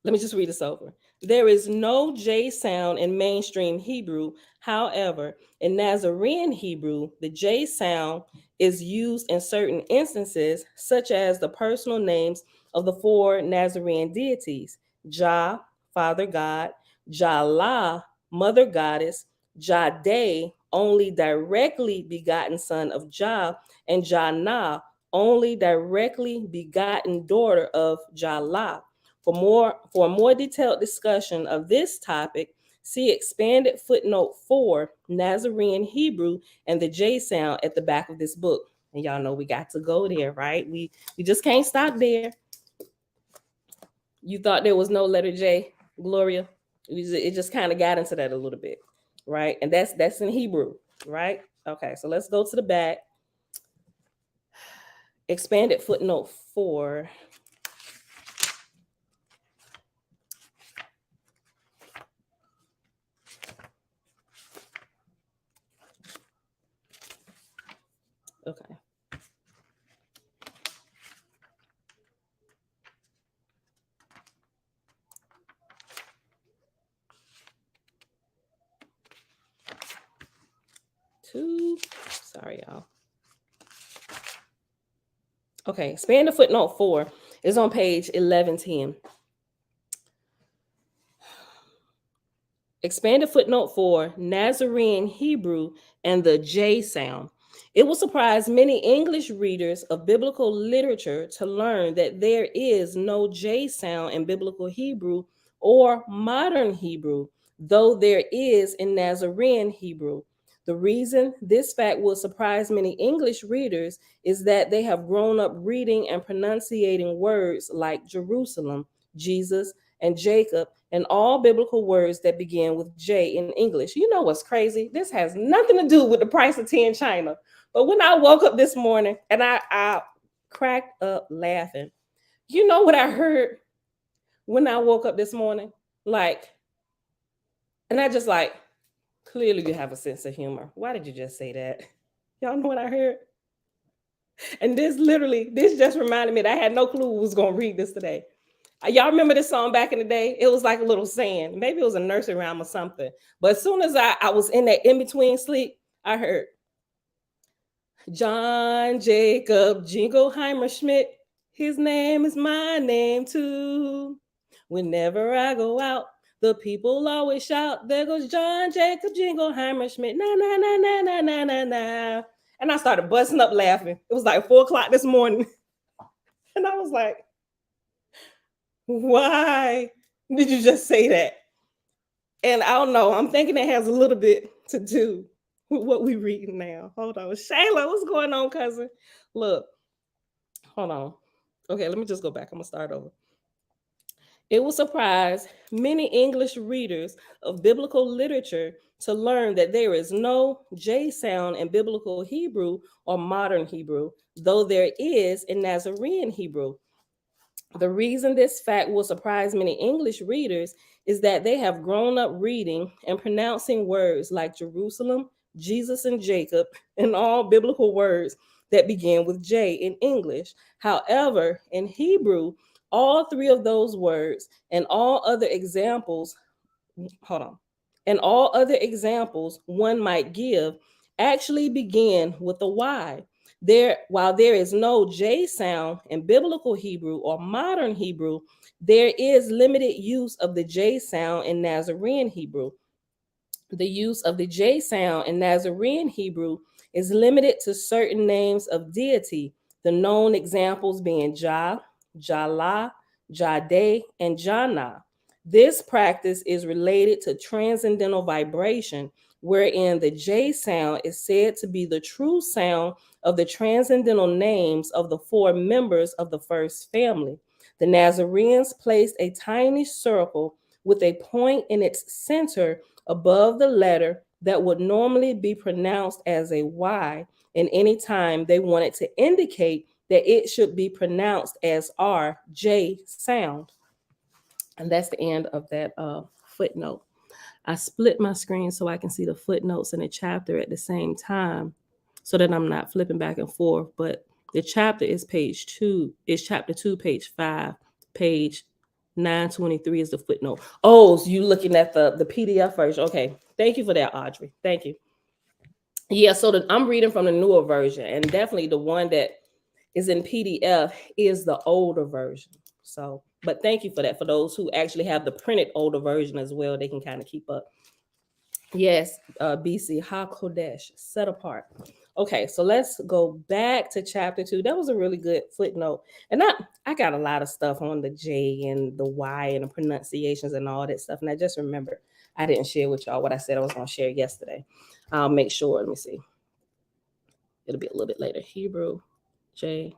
[SPEAKER 1] Let me just read this over. There is no J sound in mainstream Hebrew. However, in Nazarene Hebrew, the J sound is used in certain instances, such as the personal names of the 4 Nazarene deities, Jah, Father God, Jala, Mother Goddess, Jade, only directly begotten son of Jah, and Jana, only directly begotten daughter of Jala. For a more detailed discussion of this topic, see expanded footnote 4, Nazarene Hebrew, and the J sound at the back of this book. And y'all know we got to go there, right? We just can't stop there. You thought there was no letter J, Gloria? It just kind of got into that a little bit, right? And that's in Hebrew, right? Okay, so let's go to the back. Expanded footnote 4. Okay. Sorry, y'all. Okay, expanded footnote 4 is on page 1110. Expanded footnote 4, Nazarene Hebrew and the J sound. It will surprise many English readers of biblical literature to learn that there is no J sound in biblical Hebrew or modern Hebrew, though there is in Nazarene Hebrew. The reason this fact will surprise many English readers is that they have grown up reading and pronunciating words like Jerusalem, Jesus, and Jacob, and all biblical words that begin with J in English. You know what's crazy? This has nothing to do with the price of tea in China. But when I woke up this morning and I cracked up laughing, you know what I heard when I woke up this morning? Like, and I just like, clearly you have a sense of humor. Why did you just say that? Y'all know what I heard? And this just reminded me that I had no clue who was going to read this today. Y'all remember this song back in the day? It was like a little saying. Maybe it was a nursery rhyme or something. But as soon as I was in that in-between sleep, I heard John Jacob Jingleheimer Schmidt. His name is my name too. Whenever I go out, the people always shout, there goes John Jacob Jingleheimer Schmidt. Na, na, na, na, na, na, na, na. And I started busting up laughing. It was like 4:00 this morning. And I was like, why did you just say that? And I don't know. I'm thinking it has a little bit to do with what we reading now. Hold on. Shayla, what's going on, cousin? Look, hold on. Okay, let me just go back. I'm going to start over. It will surprise many English readers of biblical literature to learn that there is no J sound in biblical Hebrew or modern Hebrew, though there is in Nazarene Hebrew. The reason this fact will surprise many English readers is that they have grown up reading and pronouncing words like Jerusalem, Jesus, and Jacob, and all biblical words that begin with J in English. However, in Hebrew, all three of those words and all other examples, one might give actually begin with a Y. While there is no J sound in biblical Hebrew or modern Hebrew, there is limited use of the J sound in Nazarene Hebrew. The use of the J sound in Nazarene Hebrew is limited to certain names of deity, the known examples being Jah, Jala, Jade, and Jana. This practice is related to transcendental vibration, wherein the J sound is said to be the true sound of the transcendental names of the four members of the first family. The Nazarenes placed a tiny circle with a point in its center above the letter that would normally be pronounced as a Y, and any time they wanted to indicate that it should be pronounced as R, J sound. And that's the end of that footnote. I split my screen so I can see the footnotes in the chapter at the same time so that I'm not flipping back and forth. But the chapter is chapter 2, page 5, page 923 is the footnote. Oh, so you looking at the PDF version. Okay. Thank you for that, Audrey. Thank you. Yeah, so I'm reading from the newer version, and definitely the one that is in PDF is the older version. So, but thank you for that. For those who actually have the printed older version as well, they can kind of keep up. Yes, BC, HaKodesh, set apart. Okay, so let's go back to chapter 2. That was a really good footnote. And I got a lot of stuff on the J and the Y and the pronunciations and all that stuff. And I just remember I didn't share with y'all what I said I was going to share yesterday. I'll make sure. Let me see. It'll be a little bit later. Hebrew, J,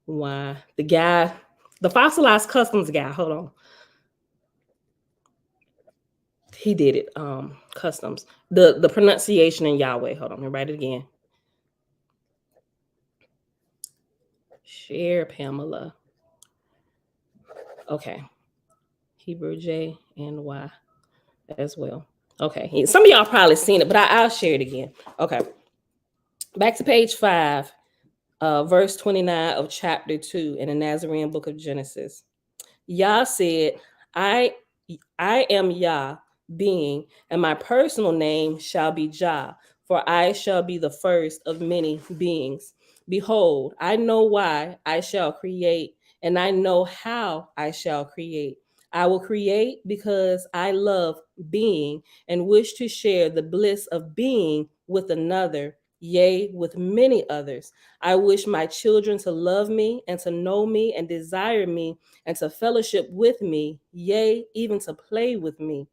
[SPEAKER 1] Y. The fossilized customs guy. Hold on. He did it. Customs. The pronunciation in Yahweh. Hold on. Let me write it again. Share Pamela. Okay. Hebrew J and Y as well. Okay. Some of y'all probably seen it, but I'll share it again. Okay. Back to page 5, verse 29 of chapter 2 in the Nazarene book of Genesis. Yah said, I am Yah, being, and my personal name shall be Jah, for I shall be the first of many beings. Behold, I know why I shall create, and I know how I shall create. I will create because I love being and wish to share the bliss of being with another. yea, with many others. I wish my children to love me and to know me and desire me and to fellowship with me, yea, even to play with me.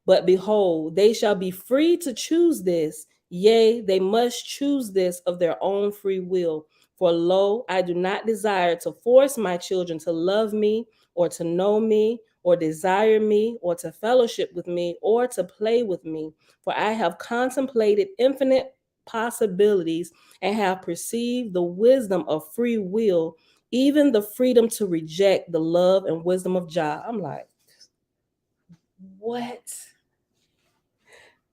[SPEAKER 1] But behold, they shall be free to choose this. Yea, they must choose this of their own free will. For lo, I do not desire to force my children to love me or to know me or desire me or to fellowship with me or to play with me. For I have contemplated infinite possibilities and have perceived the wisdom of free will, even the freedom to reject the love and wisdom of Jah. I'm like, what?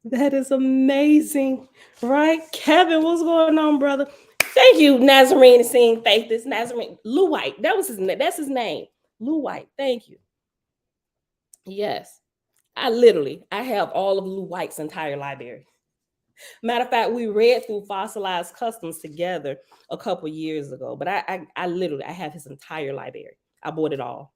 [SPEAKER 1] That is amazing, right? Kevin, what's going on, brother? Thank you, Nazarene, seeing faith. This Nazarene, Lou White. That's his name. Lou White. Thank you. Yes. I have all of Lou White's entire library. Matter of fact, we read through Fossilized Customs together a couple years ago, but I have his entire library. I bought it all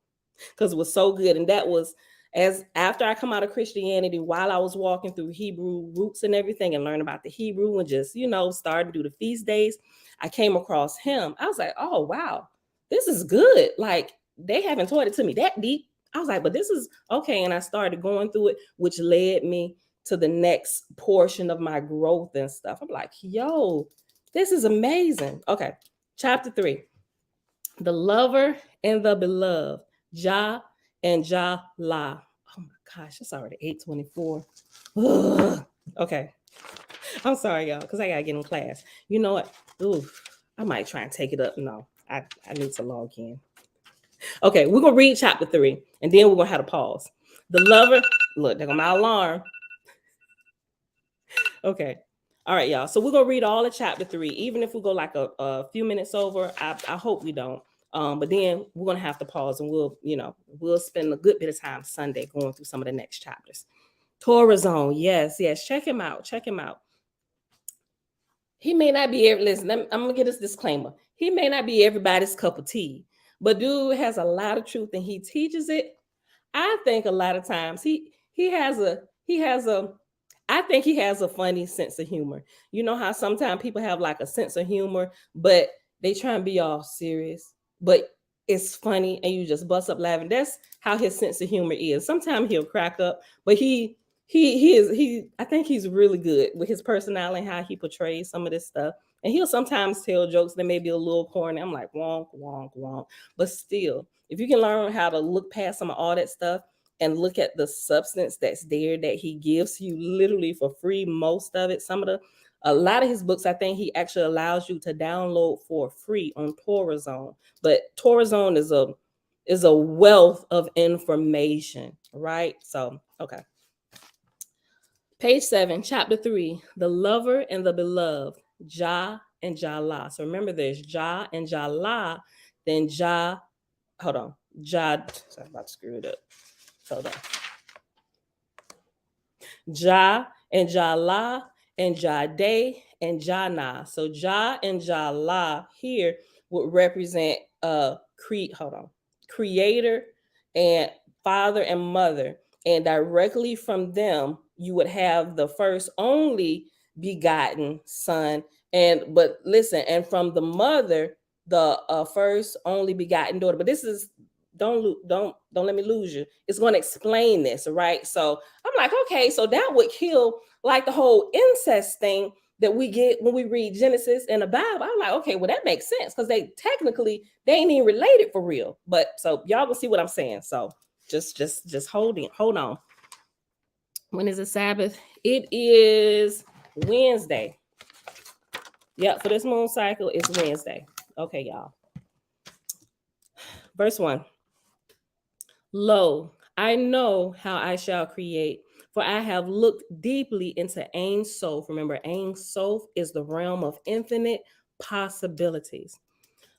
[SPEAKER 1] because it was so good. And that was as after I come out of Christianity, while I was walking through Hebrew roots and everything and learn about the Hebrew and just, starting to do the feast days, I came across him. I was like, oh, wow, this is good. Like, they haven't taught it to me that deep. I was like, but this is okay. And I started going through it, which led me to the next portion of my growth and stuff. I'm like, yo, this is amazing. Okay. Chapter 3, the lover and the beloved, Jah and Jah La. Oh my gosh, it's already 8:24. Okay. I'm sorry, y'all, because I gotta get in class. You know what? Ooh, I might try and take it up. No, I need to log in. Okay, we're gonna read chapter 3, and then we're gonna have to pause. The lover, look, there go my alarm. Okay. All right, y'all. So we're gonna read all of chapter 3, even if we go like a few minutes over. I hope we don't. But then we're gonna have to pause and we'll spend a good bit of time Sunday going through some of the next chapters. Torah Zone, yes. Check him out. He may not be listen, I'm gonna get this disclaimer. He may not be everybody's cup of tea, but dude has a lot of truth and he teaches it. I think a lot of times he has a I think he has a funny sense of humor. You know how sometimes people have like a sense of humor, but they try and be all serious, but it's funny and you just bust up laughing. That's how his sense of humor is. Sometimes he'll crack up, but he I think he's really good with his personality and how he portrays some of this stuff. And he'll sometimes tell jokes that may be a little corny. I'm like, wonk, wonk, wonk. But still, if you can learn how to look past some of all that stuff and look at the substance that's there that he gives you literally for free, most of it, a lot of his books, I think he actually allows you to download for free on Torah Zone. But Torah Zone is a wealth of information, right? So, okay. Page 7, chapter 3, the lover and the beloved, Jah and Jah La. So remember, there's Jah and Jah La, then Jah, hold on, Jah, sorry, I'm about to screw it up. Hold on. Jah and Jah La and Jah Day and Jah Na. So Jah and Jah La here would represent creator and father and mother. And directly from them, you would have the first only begotten son. But listen, and from the mother, the first only begotten daughter. But this is don't let me lose you. It's going to explain this, right? So I'm like, okay, so that would kill like the whole incest thing that we get when we read Genesis in the Bible. I'm like, okay, well, that makes sense because they ain't even related for real. But so y'all will see what I'm saying. So just hold on. When is the Sabbath? It is Wednesday. Yep, for this moon cycle, it's Wednesday. Okay, y'all. Verse 1. Lo, I know how I shall create, for I have looked deeply into Ein Sof. Remember, Ein Sof is the realm of infinite possibilities.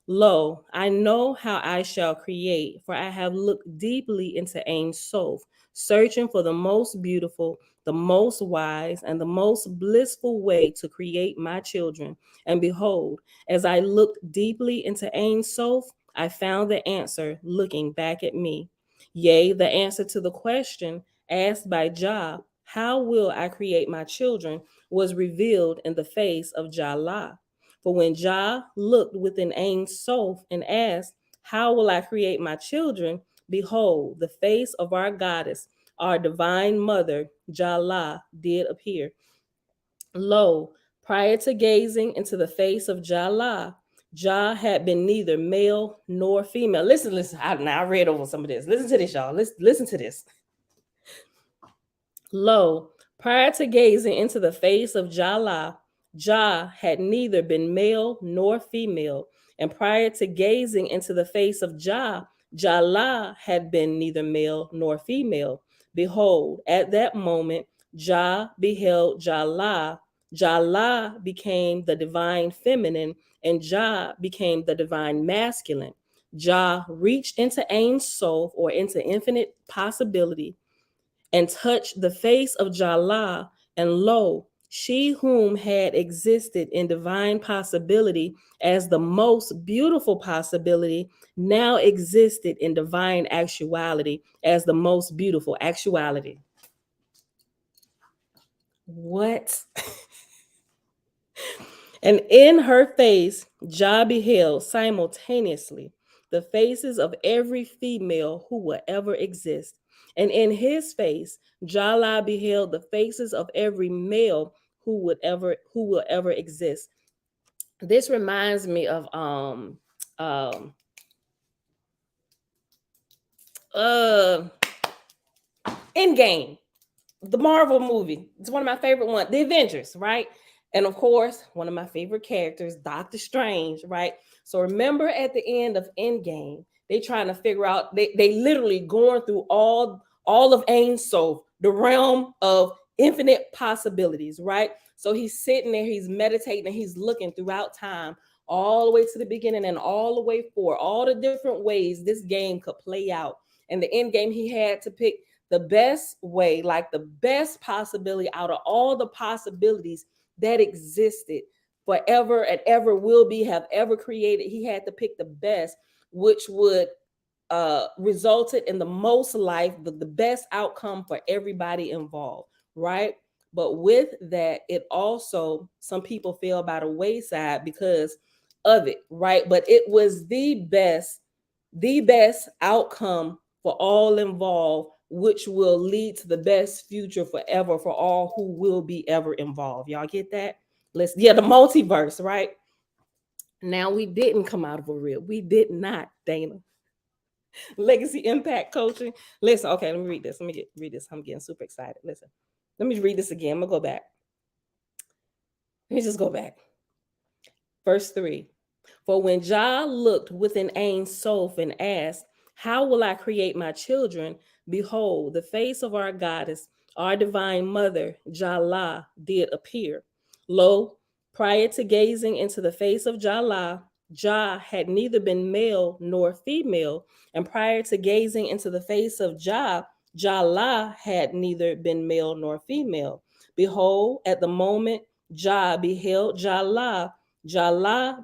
[SPEAKER 1] Lo, I know how I shall create, for I have looked deeply into Ein Sof, searching for the most beautiful, the most wise, and the most blissful way to create my children. And behold, as I looked deeply into Ein Sof, I found the answer looking back at me. Yea, the answer to the question asked by Jah, how will I create my children, was revealed in the face of Jah. For when Jah looked within Ein Sof and asked, how will I create my children? Behold, the face of our goddess, our divine mother, Jah, did appear. Lo, prior to gazing into the face of Jah had been neither male nor female. Listen. I read over some of this. Listen to this, y'all. Listen to this. Lo, prior to gazing into the face of Jah had neither been male nor female. And prior to gazing into the face of Jah had been neither male nor female. Behold, at that moment, Jah beheld Jah became the divine feminine, and Jah became the divine masculine. Jah reached into Ein Sof, or into infinite possibility, and touched the face of Jah, and lo, she whom had existed in divine possibility as the most beautiful possibility now existed in divine actuality as the most beautiful actuality. What? And in her face, Jah beheld simultaneously the faces of every female who will ever exist. And in his face, Jah beheld the faces of every male who will ever exist. This reminds me of Endgame, the Marvel movie. It's one of my favorite ones. The Avengers, right? And of course, one of my favorite characters, Doctor Strange, right? So remember at the end of Endgame, they trying to figure out, they literally going through all of Ein Sof, the realm of infinite possibilities, right? So he's sitting there, he's meditating, and he's looking throughout time, all the way to the beginning and all the way forward, all the different ways this game could play out. And the end game, he had to pick the best way, like the best possibility out of all the possibilities that existed forever and ever will be, have ever created. He had to pick the best, which would resulted in the most life, the best outcome for everybody involved, right? But with that, it also, some people fell by the wayside because of it, right? But it was the best outcome for all involved, which will lead to the best future forever for all who will be ever involved. Y'all get that? The multiverse, right? Now, we didn't come out of a rib. We did not, Dana. Legacy impact coaching. Listen, okay, let me read this. Read this. I'm getting super excited. Listen, let me read this again. I'm gonna go back. Let me just go back. Verse 3. For when Jah looked within Ein Sof and asked, how will I create my children? Behold, the face of our goddess, our divine mother, Jah, did appear. Lo, prior to gazing into the face of Jah had neither been male nor female. And prior to gazing into the face of Jah had neither been male nor female. Behold, at the moment Jah beheld Jah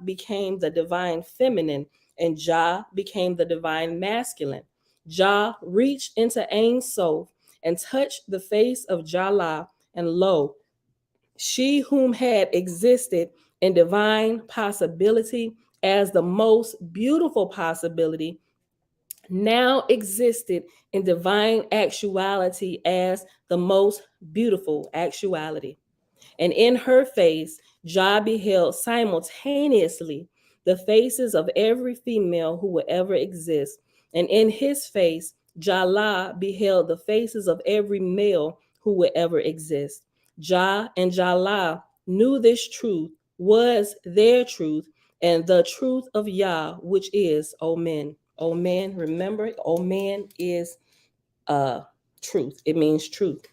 [SPEAKER 1] became the divine feminine, and Jah became the divine masculine. Jah reached into Ein Sof and touched the face of Jah, and lo, she whom had existed in divine possibility as the most beautiful possibility now existed in divine actuality as the most beautiful actuality. And in her face, Jah beheld simultaneously the faces of every female who would ever exist. And in his face, Jah beheld the faces of every male who would ever exist. Jah and Jah knew this truth was their truth and the truth of Yah, which is Omen. Omen, remember, Omen is truth. It means truth.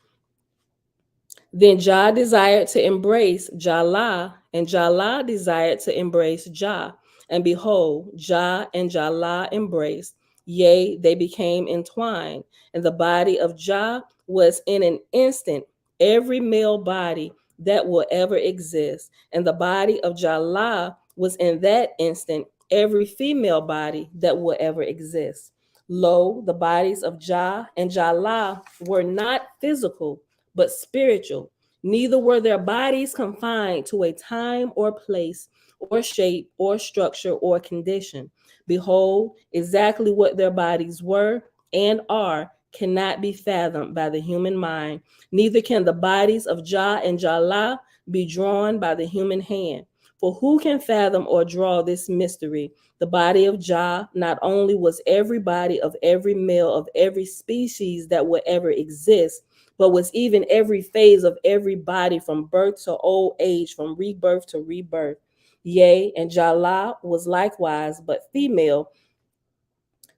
[SPEAKER 1] Then Jah desired to embrace Jah, and Jah desired to embrace Jah. And behold, Jah and Jah embraced. Yea, they became entwined. And the body of Jah was in an instant every male body that will ever exist. And the body of Jah was in that instant every female body that will ever exist. Lo, the bodies of Jah and Jah were not physical, but spiritual. Neither were their bodies confined to a time or place or shape or structure or condition. Behold, exactly what their bodies were and are cannot be fathomed by the human mind. Neither can the bodies of Jah and Jalah be drawn by the human hand. For who can fathom or draw this mystery? The body of Jah not only was every body of every male of every species that would ever exist, but was even every phase of every body from birth to old age, from rebirth to rebirth. Yea, and Jalah was likewise but female,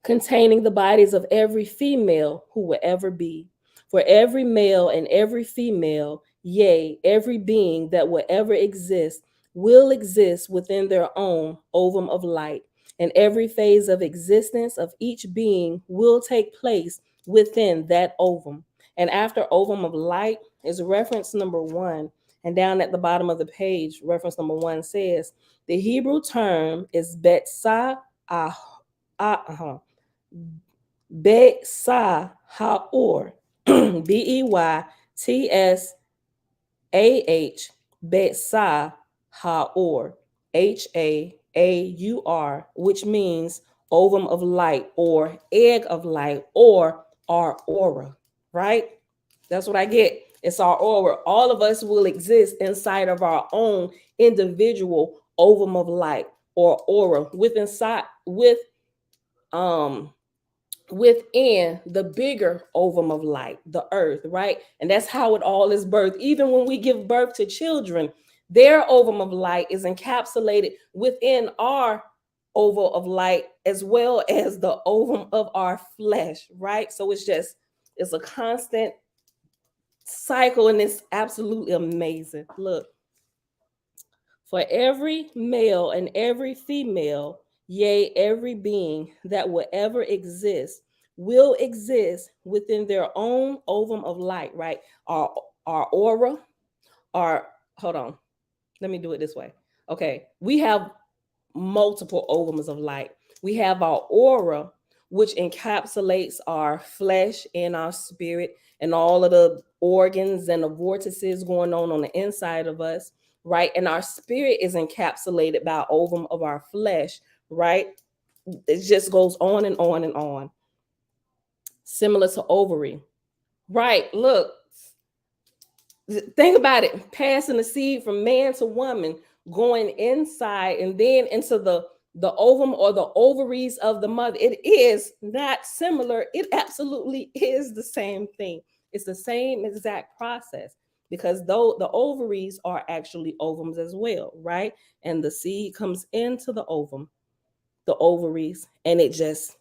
[SPEAKER 1] containing the bodies of every female who will ever be. For every male and every female, yea, every being that will ever exist, will exist within their own ovum of light. And every phase of existence of each being will take place within that ovum. And after ovum of light is reference number 1. And down at the bottom of the page, reference number 1 says, the Hebrew term is Betsah Betsah Haor, Beytsah, Betsah Haor, Haur, which means ovum of light or egg of light or our aura, right? That's what I get. It's our aura. All of us will exist inside of our own individual ovum of light or aura within the bigger ovum of light, the earth, right? And that's how it all is birthed. Even when we give birth to children, their ovum of light is encapsulated within our oval of light as well as the ovum of our flesh, right? So it's a constant cycle, and it's absolutely amazing. Look, for every male and every female, yea, every being that will ever exist will exist within their own ovum of light, right? Our aura, hold on, let me do it this way. Okay, we have multiple ovums of light. We have our aura, which encapsulates our flesh and our spirit and all of the organs and the vortices going on the inside of us, right? And our spirit is encapsulated by ovum of our flesh, right? It just goes on and on and on. Similar to ovary, right? Look, think about it, passing the seed from man to woman, going inside and then into the ovum or the ovaries of the mother. It is not similar. It absolutely is the same thing. It's the same exact process, because though the ovaries are actually ovums as well, right? And the seed comes into the ovum, the ovaries, and it just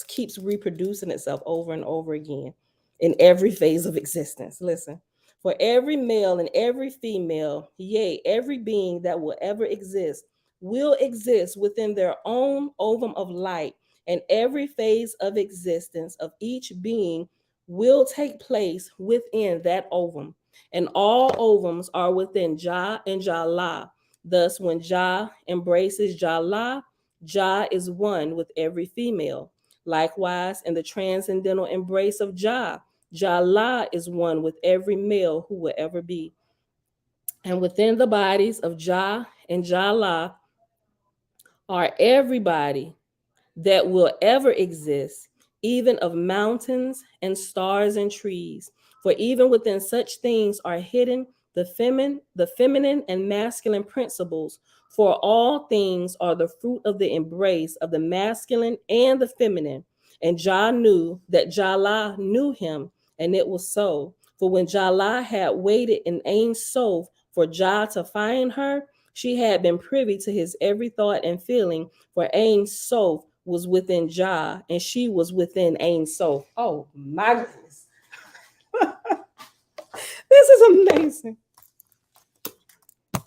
[SPEAKER 1] keeps reproducing itself over and over again in every phase of existence. Listen, for every male and every female, yea, every being that will ever exist will exist within their own ovum of light, and every phase of existence of each being will take place within that ovum. And all ovums are within Jah and Jalah. Thus, when Jah embraces Jalah, Jah is one with every female. Likewise, in the transcendental embrace of Jah, Jalah is one with every male who will ever be. And within the bodies of Jah and Jalah are everybody that will ever exist, even of mountains and stars and trees. For even within such things are hidden the feminine and masculine principles. For all things are the fruit of the embrace of the masculine and the feminine. And Jah knew that Jalah knew him, and it was so. For when Jalah had waited in Ein Sof for Jah to find her, she had been privy to his every thought and feeling, for Ein Sof was within Jah, and she was within Ein Sof. Oh my goodness. This is amazing.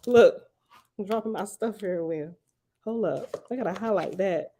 [SPEAKER 1] Look, I'm dropping my stuff everywhere. Hold up. I gotta highlight that.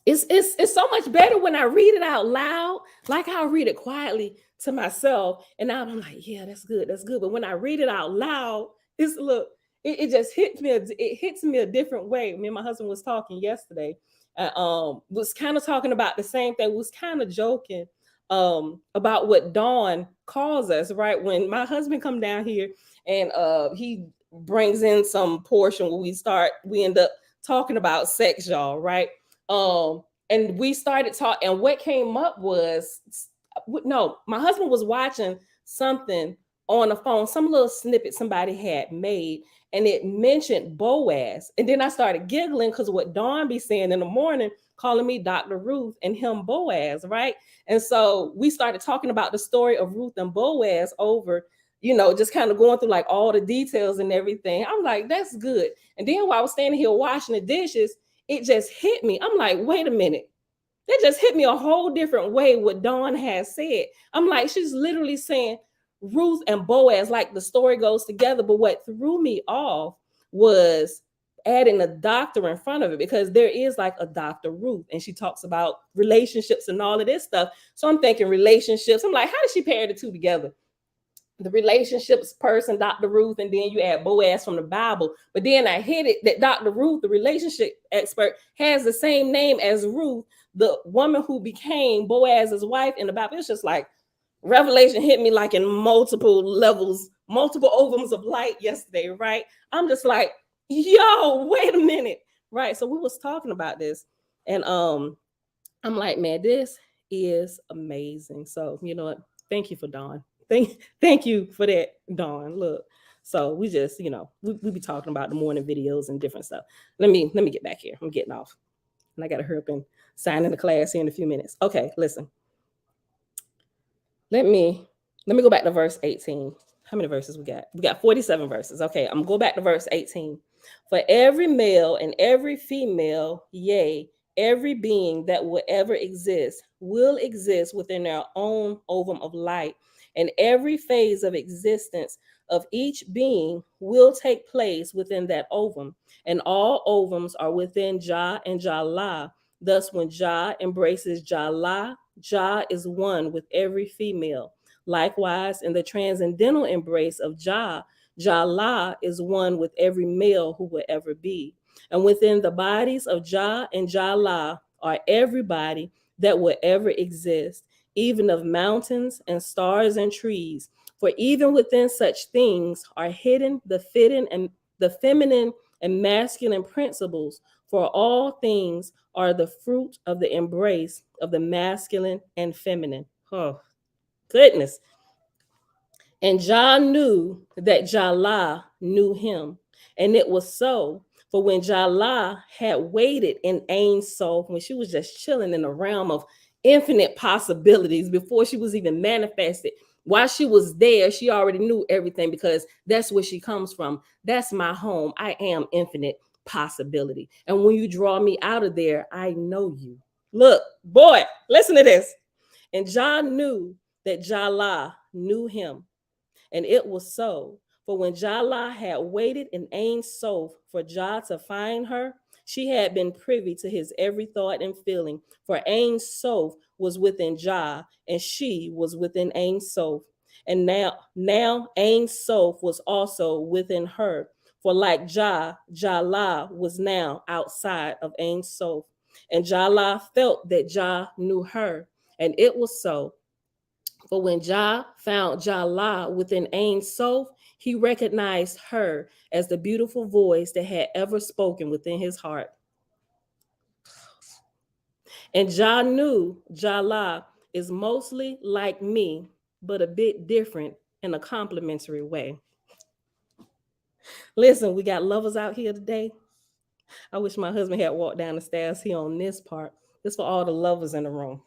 [SPEAKER 1] It's so much better when I read it out loud. Like I'll read it quietly to myself, and now I'm like, yeah, that's good, that's good. But when I read it out loud, it just hits me. It hits me a different way. Me and my husband was talking yesterday. Was kind of talking about the same thing. Was kind of joking about what Dawn calls us, right? When my husband come down here and he brings in some portion where we end up talking about sex, y'all, right? And we started talking, and what came up was no, my husband was watching something on the phone, some little snippet somebody had made, and it mentioned Boaz. And then I started giggling because what Dawn be saying in the morning, calling me Dr. Ruth and him Boaz, right? And so we started talking about the story of Ruth and Boaz over, just kind of going through like all the details and everything. I'm like, that's good. And then while I was standing here washing the dishes, it just hit me. I'm like, wait a minute. That just hit me a whole different way what Dawn has said. I'm like, she's literally saying Ruth and Boaz, like the story goes together. But what threw me off was adding a doctor in front of it, because there is like a Dr. Ruth and she talks about relationships and all of this stuff. So I'm thinking relationships. I'm like, how did she pair the two together? The relationships person, Dr. Ruth, and then you add Boaz from the Bible. But then I hit it that Dr. Ruth, the relationship expert, has the same name as Ruth, the woman who became Boaz's wife in the Bible. It's just like revelation hit me like in multiple levels, multiple ovums of light yesterday, right? I'm just like, yo, wait a minute, right? So we was talking about this, and I'm like, man, this is amazing. So you know what? Thank you for Dawn. Thank you for that, Dawn. Look, so we just, we be talking about the morning videos and different stuff. Let me get back here. I'm getting off, and I got to hurry up and sign in the class here in a few minutes. Okay, listen. Let me go back to verse 18. How many verses we got? We got 47 verses. Okay, I'm gonna go back to verse 18. For every male and every female, yea, every being that will ever exist will exist within their own ovum of light, and every phase of existence of each being will take place within that ovum, and all ovums are within Jah and Jalah. Thus, when Jah embraces Jalah, Jah is one with every female. Likewise, in the transcendental embrace of Jah, Jalah is one with every male who will ever be. And within the bodies of Jah and Jalah are everybody that will ever exist, even of mountains and stars and trees. For even within such things are hidden the feminine and masculine principles. For all things are the fruit of the embrace of the masculine and feminine. Oh, goodness. And Jah knew that Jalah knew him. And it was so. For when Jalah had waited in Ein Sof, when she was just chilling in the realm of infinite possibilities before she was even manifested, while she was there, she already knew everything, because that's where she comes from. That's my home. I am infinite possibility. And when you draw me out of there, I know you. Look, boy, listen to this. And Jah knew that Jalah knew him. And it was so. For when Jalah had waited in Ein Sof for Jah to find her, she had been privy to his every thought and feeling. For Ein Sof was within Jah, and she was within Ein Sof. And now Ein Sof was also within her. For like Jah, Jalah was now outside of Ein Sof. And Jalah felt that Jah knew her. And it was so. For when Jah found Jalah within Ein Sof, he recognized her as the beautiful voice that had ever spoken within his heart. And Jah knew Jalah is mostly like me, but a bit different in a complimentary way. Listen, we got lovers out here today. I wish my husband had walked down the stairs here on this part. This for all the lovers in the room.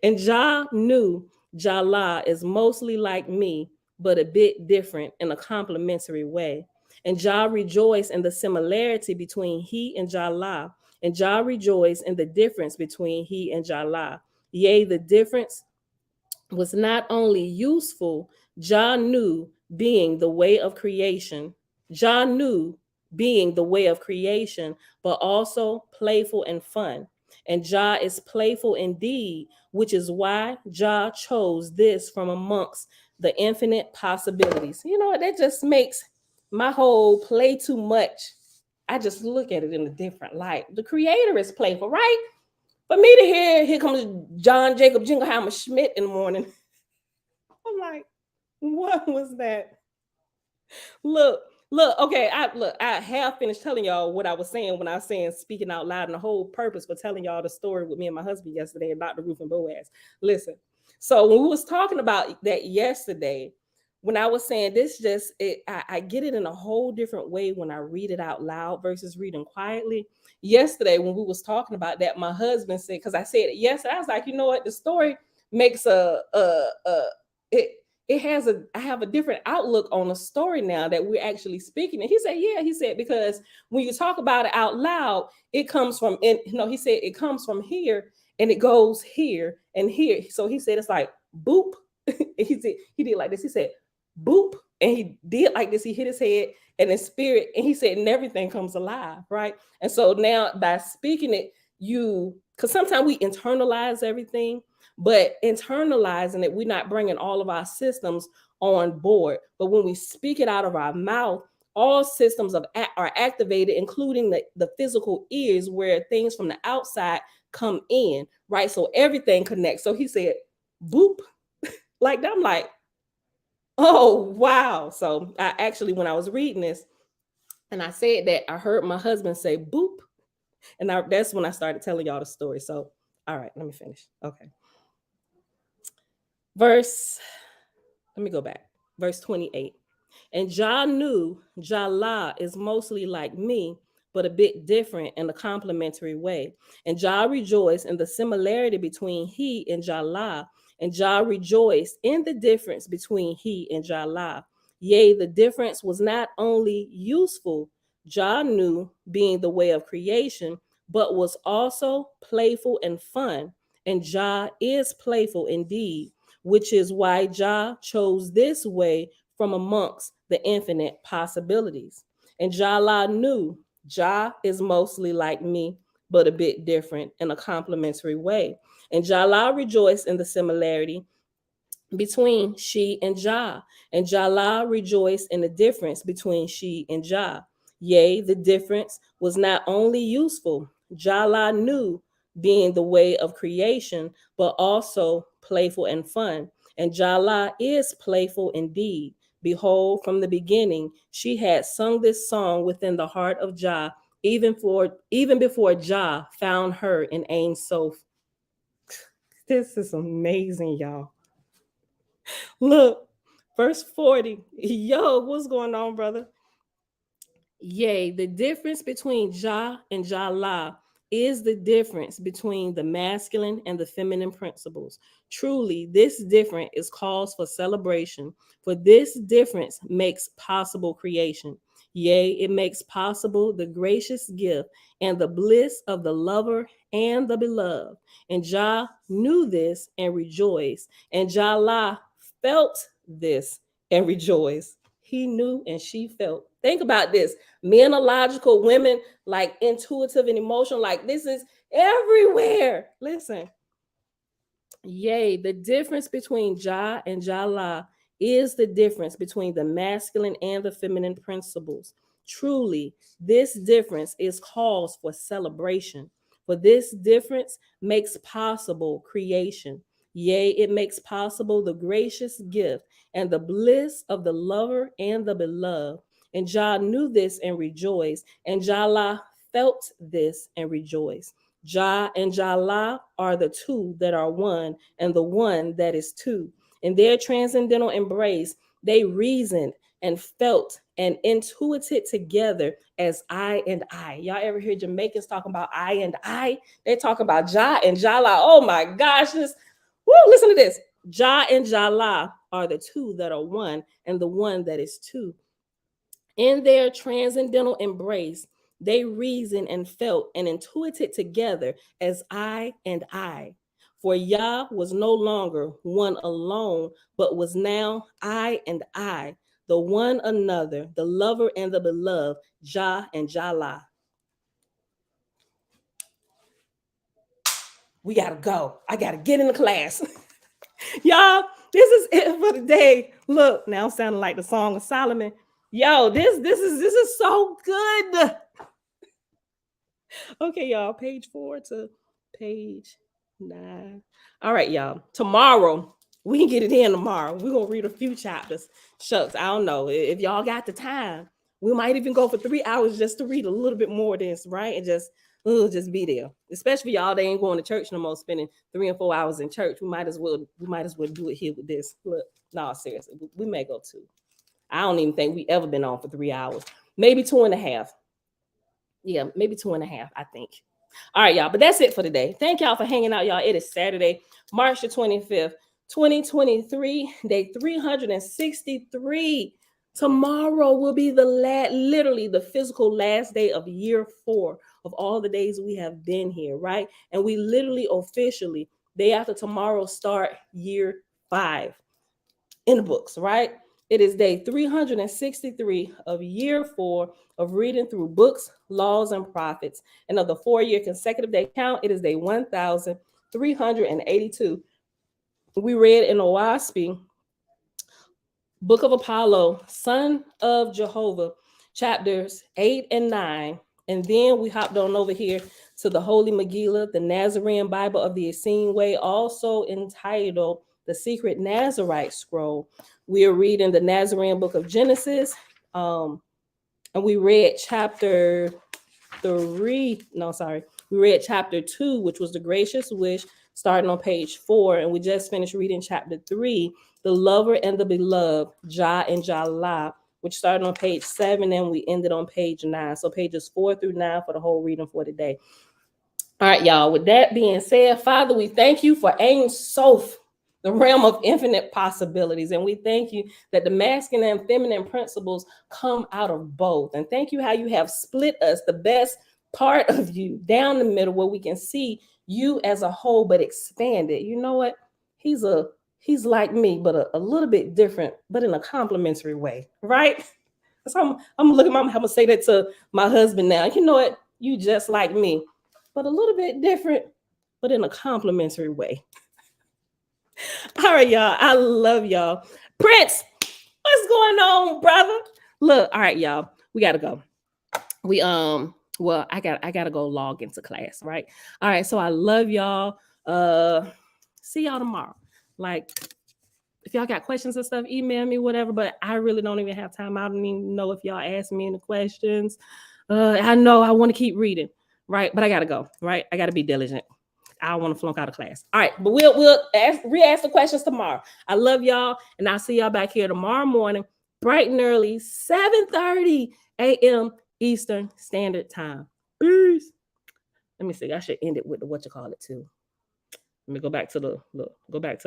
[SPEAKER 1] And Jah knew Jalah is mostly like me, but a bit different in a complimentary way. And Jah rejoiced in the similarity between he and Jalah. And Jah rejoiced in the difference between he and Jalah. Yea, the difference was not only useful, Jah knew being the way of creation. Jah knew being the way of creation, but also playful and fun. And Jah is playful indeed, which is why Jah chose this from amongst the infinite possibilities. You know what? That just makes my whole play too much. I just look at it in a different light. The creator is playful, right? For me to hear, here comes John Jacob Jingleheimer Schmidt in the morning. I'm like, what was that? Look, okay, I have finished telling y'all what I was saying when I was saying speaking out loud, and the whole purpose for telling y'all the story with me and my husband yesterday about the Ruth and Boaz. Listen, so when we was talking about that yesterday, when I was saying this, I get it in a whole different way when I read it out loud versus reading quietly. Yesterday, when we was talking about that, my husband said, because I said it yesterday, I was like, you know what, the story makes it I have a different outlook on the story now that we're actually speaking. And he said, yeah, he said, because when you talk about it out loud, it comes from, he said, it comes from here and it goes here and here. So he said, it's like, boop. He did like this. He said, boop. And he did like this. He hit his head and his spirit. And he said, and everything comes alive. Right. And so now by speaking it, because sometimes we internalize everything. But internalizing it, we're not bringing all of our systems on board. But when we speak it out of our mouth, all systems are activated, including the physical ears where things from the outside come in, right? So everything connects. So he said, boop, like that. I'm like, oh, wow. So I actually, when I was reading this and I said that, I heard my husband say, boop. And that's when I started telling y'all the story. So, all right, let me finish. Okay. Let me go back. Verse 28. And Jah knew Jah is mostly like me, but a bit different in a complementary way. And Jah rejoiced in the similarity between he and Jah, and Jah rejoiced in the difference between he and Jah. Yea, the difference was not only useful, Jah knew, being the way of creation, but was also playful and fun. And Jah is playful indeed, which is why Jah chose this way from amongst the infinite possibilities. And Jah knew Jah is mostly like me, but a bit different in a complementary way. And Jah rejoiced in the similarity between she and Jah, and Jah rejoiced in the difference between she and Jah. Yea, the difference was not only useful, Jah knew, being the way of creation, but also playful and fun. And Jah is playful indeed. Behold, from the beginning, she had sung this song within the heart of Jah, even before Jah found her in Ein Sof. This is amazing, y'all. Look, verse 40. Yo, what's going on, brother? Yea, the difference between Jah and Jah is the difference between the masculine and the feminine principles. Truly, this difference is cause for celebration, for this difference makes possible creation. Yea, it makes possible the gracious gift and the bliss of the lover and the beloved. And Jah knew this and rejoiced, and Jah felt this and rejoiced. He knew and she felt. Think about this. Men are logical, women like intuitive and emotional. Like this is everywhere. Listen. Yea, the difference between Jah and Jah is the difference between the masculine and the feminine principles. Truly, this difference is cause for celebration, for this difference makes possible creation. Yea, it makes possible the gracious gift and the bliss of the lover and the beloved. And Jah knew this and rejoiced, and Jah felt this and rejoiced. Jah and Jah are the two that are one, and the one that is two. In their transcendental embrace, they reasoned and felt and intuited together as I and I. Y'all ever hear Jamaicans talking about I and I? They talk about Jah and Jah. Oh my gosh, listen to this. Jah and Jah are the two that are one, and the one that is two. In their transcendental embrace, they reasoned and felt and intuited together as I and I. For Yah was no longer one alone, but was now I and I, the one another, the lover and the beloved, Jah and Jah. We gotta go. I gotta get in the class. Y'all, this is it for the day. Look, now I'm sounding like the Song of Solomon. Yo, this is so good. Okay, y'all, page 4 to page 9. All right, y'all. Tomorrow, we can get it in tomorrow. We're going to read a few chapters. Shucks, I don't know. If y'all got the time, we might even go for 3 hours just to read a little bit more of this, right? And just be there. Especially y'all, they ain't going to church no more, spending 3 and 4 hours in church. We might as well do it here with this. Look, no, seriously, we may go 2. I don't even think we ever been on for 3 hours. Maybe 2.5. Yeah, maybe 2.5, I think. All right, y'all, but that's it for today. Thank y'all for hanging out, y'all. It is Saturday, March the 25th, 2023, day 363. Tomorrow will be literally the physical last day of year 4 of all the days we have been here, right? And we literally officially, day after tomorrow, start year 5 in the books, right? It is day 363 of year 4 of reading through books, laws, and prophets. And of the 4-year consecutive day count, it is day 1382. We read in Owaspy, Book of Apollo, Son of Jehovah, chapters 8 and 9. And then we hopped on over here to the Holy Megillah, the Nazarene Bible of the Essene Way, also entitled The Secret Nazarite Scroll. We are reading the Nazarene Book of Genesis, and we read chapter 2, which was the gracious wish, starting on page 4, and we just finished reading chapter 3, the lover and the beloved, Jah and Jalah, which started on page 7, and we ended on page 9. So pages 4 through 9 for the whole reading for today. All right, y'all, with that being said, Father, we thank you for Ein Sof, the realm of infinite possibilities. And we thank you that the masculine and feminine principles come out of both. And thank you how you have split us, the best part of you, down the middle, where we can see you as a whole, but expanded. You know what? He's like me, but a little bit different, but in a complimentary way, right? So I'm looking, I'm gonna say that to my husband now. You know what? You just like me, but a little bit different, but in a complimentary way. All right, y'all. I love y'all. Prince, what's going on, brother? Look, all right, y'all. We gotta go. Well, I gotta go log into class, right? All right, so I love y'all. See y'all tomorrow. Like, if y'all got questions and stuff, email me, whatever. But I really don't even have time. I don't even know if y'all ask me any questions. I know I want to keep reading, right? But I gotta go, right? I gotta be diligent. I don't want to flunk out of class. All right, but we'll re-ask the questions tomorrow. I love y'all, and I'll see y'all back here tomorrow morning, bright and early, 7:30 a.m. Eastern Standard Time. Peace. Let me see. I should end it with the whatchamacallit too. Let me go back to the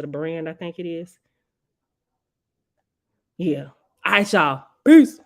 [SPEAKER 1] brand. I think it is. Yeah. All right, y'all. Peace.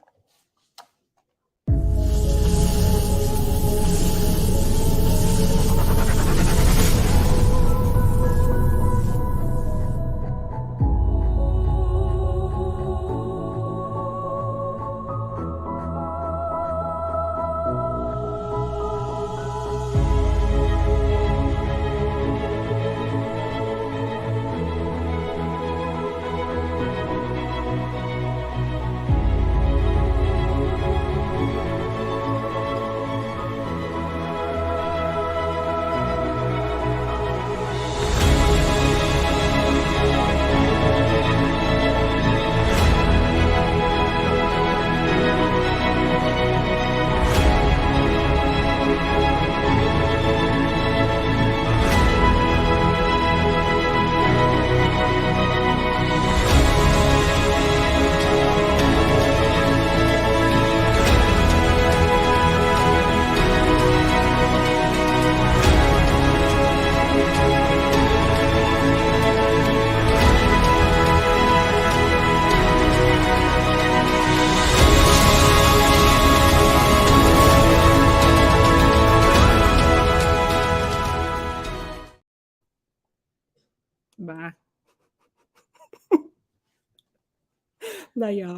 [SPEAKER 1] Bye. Bye, y'all.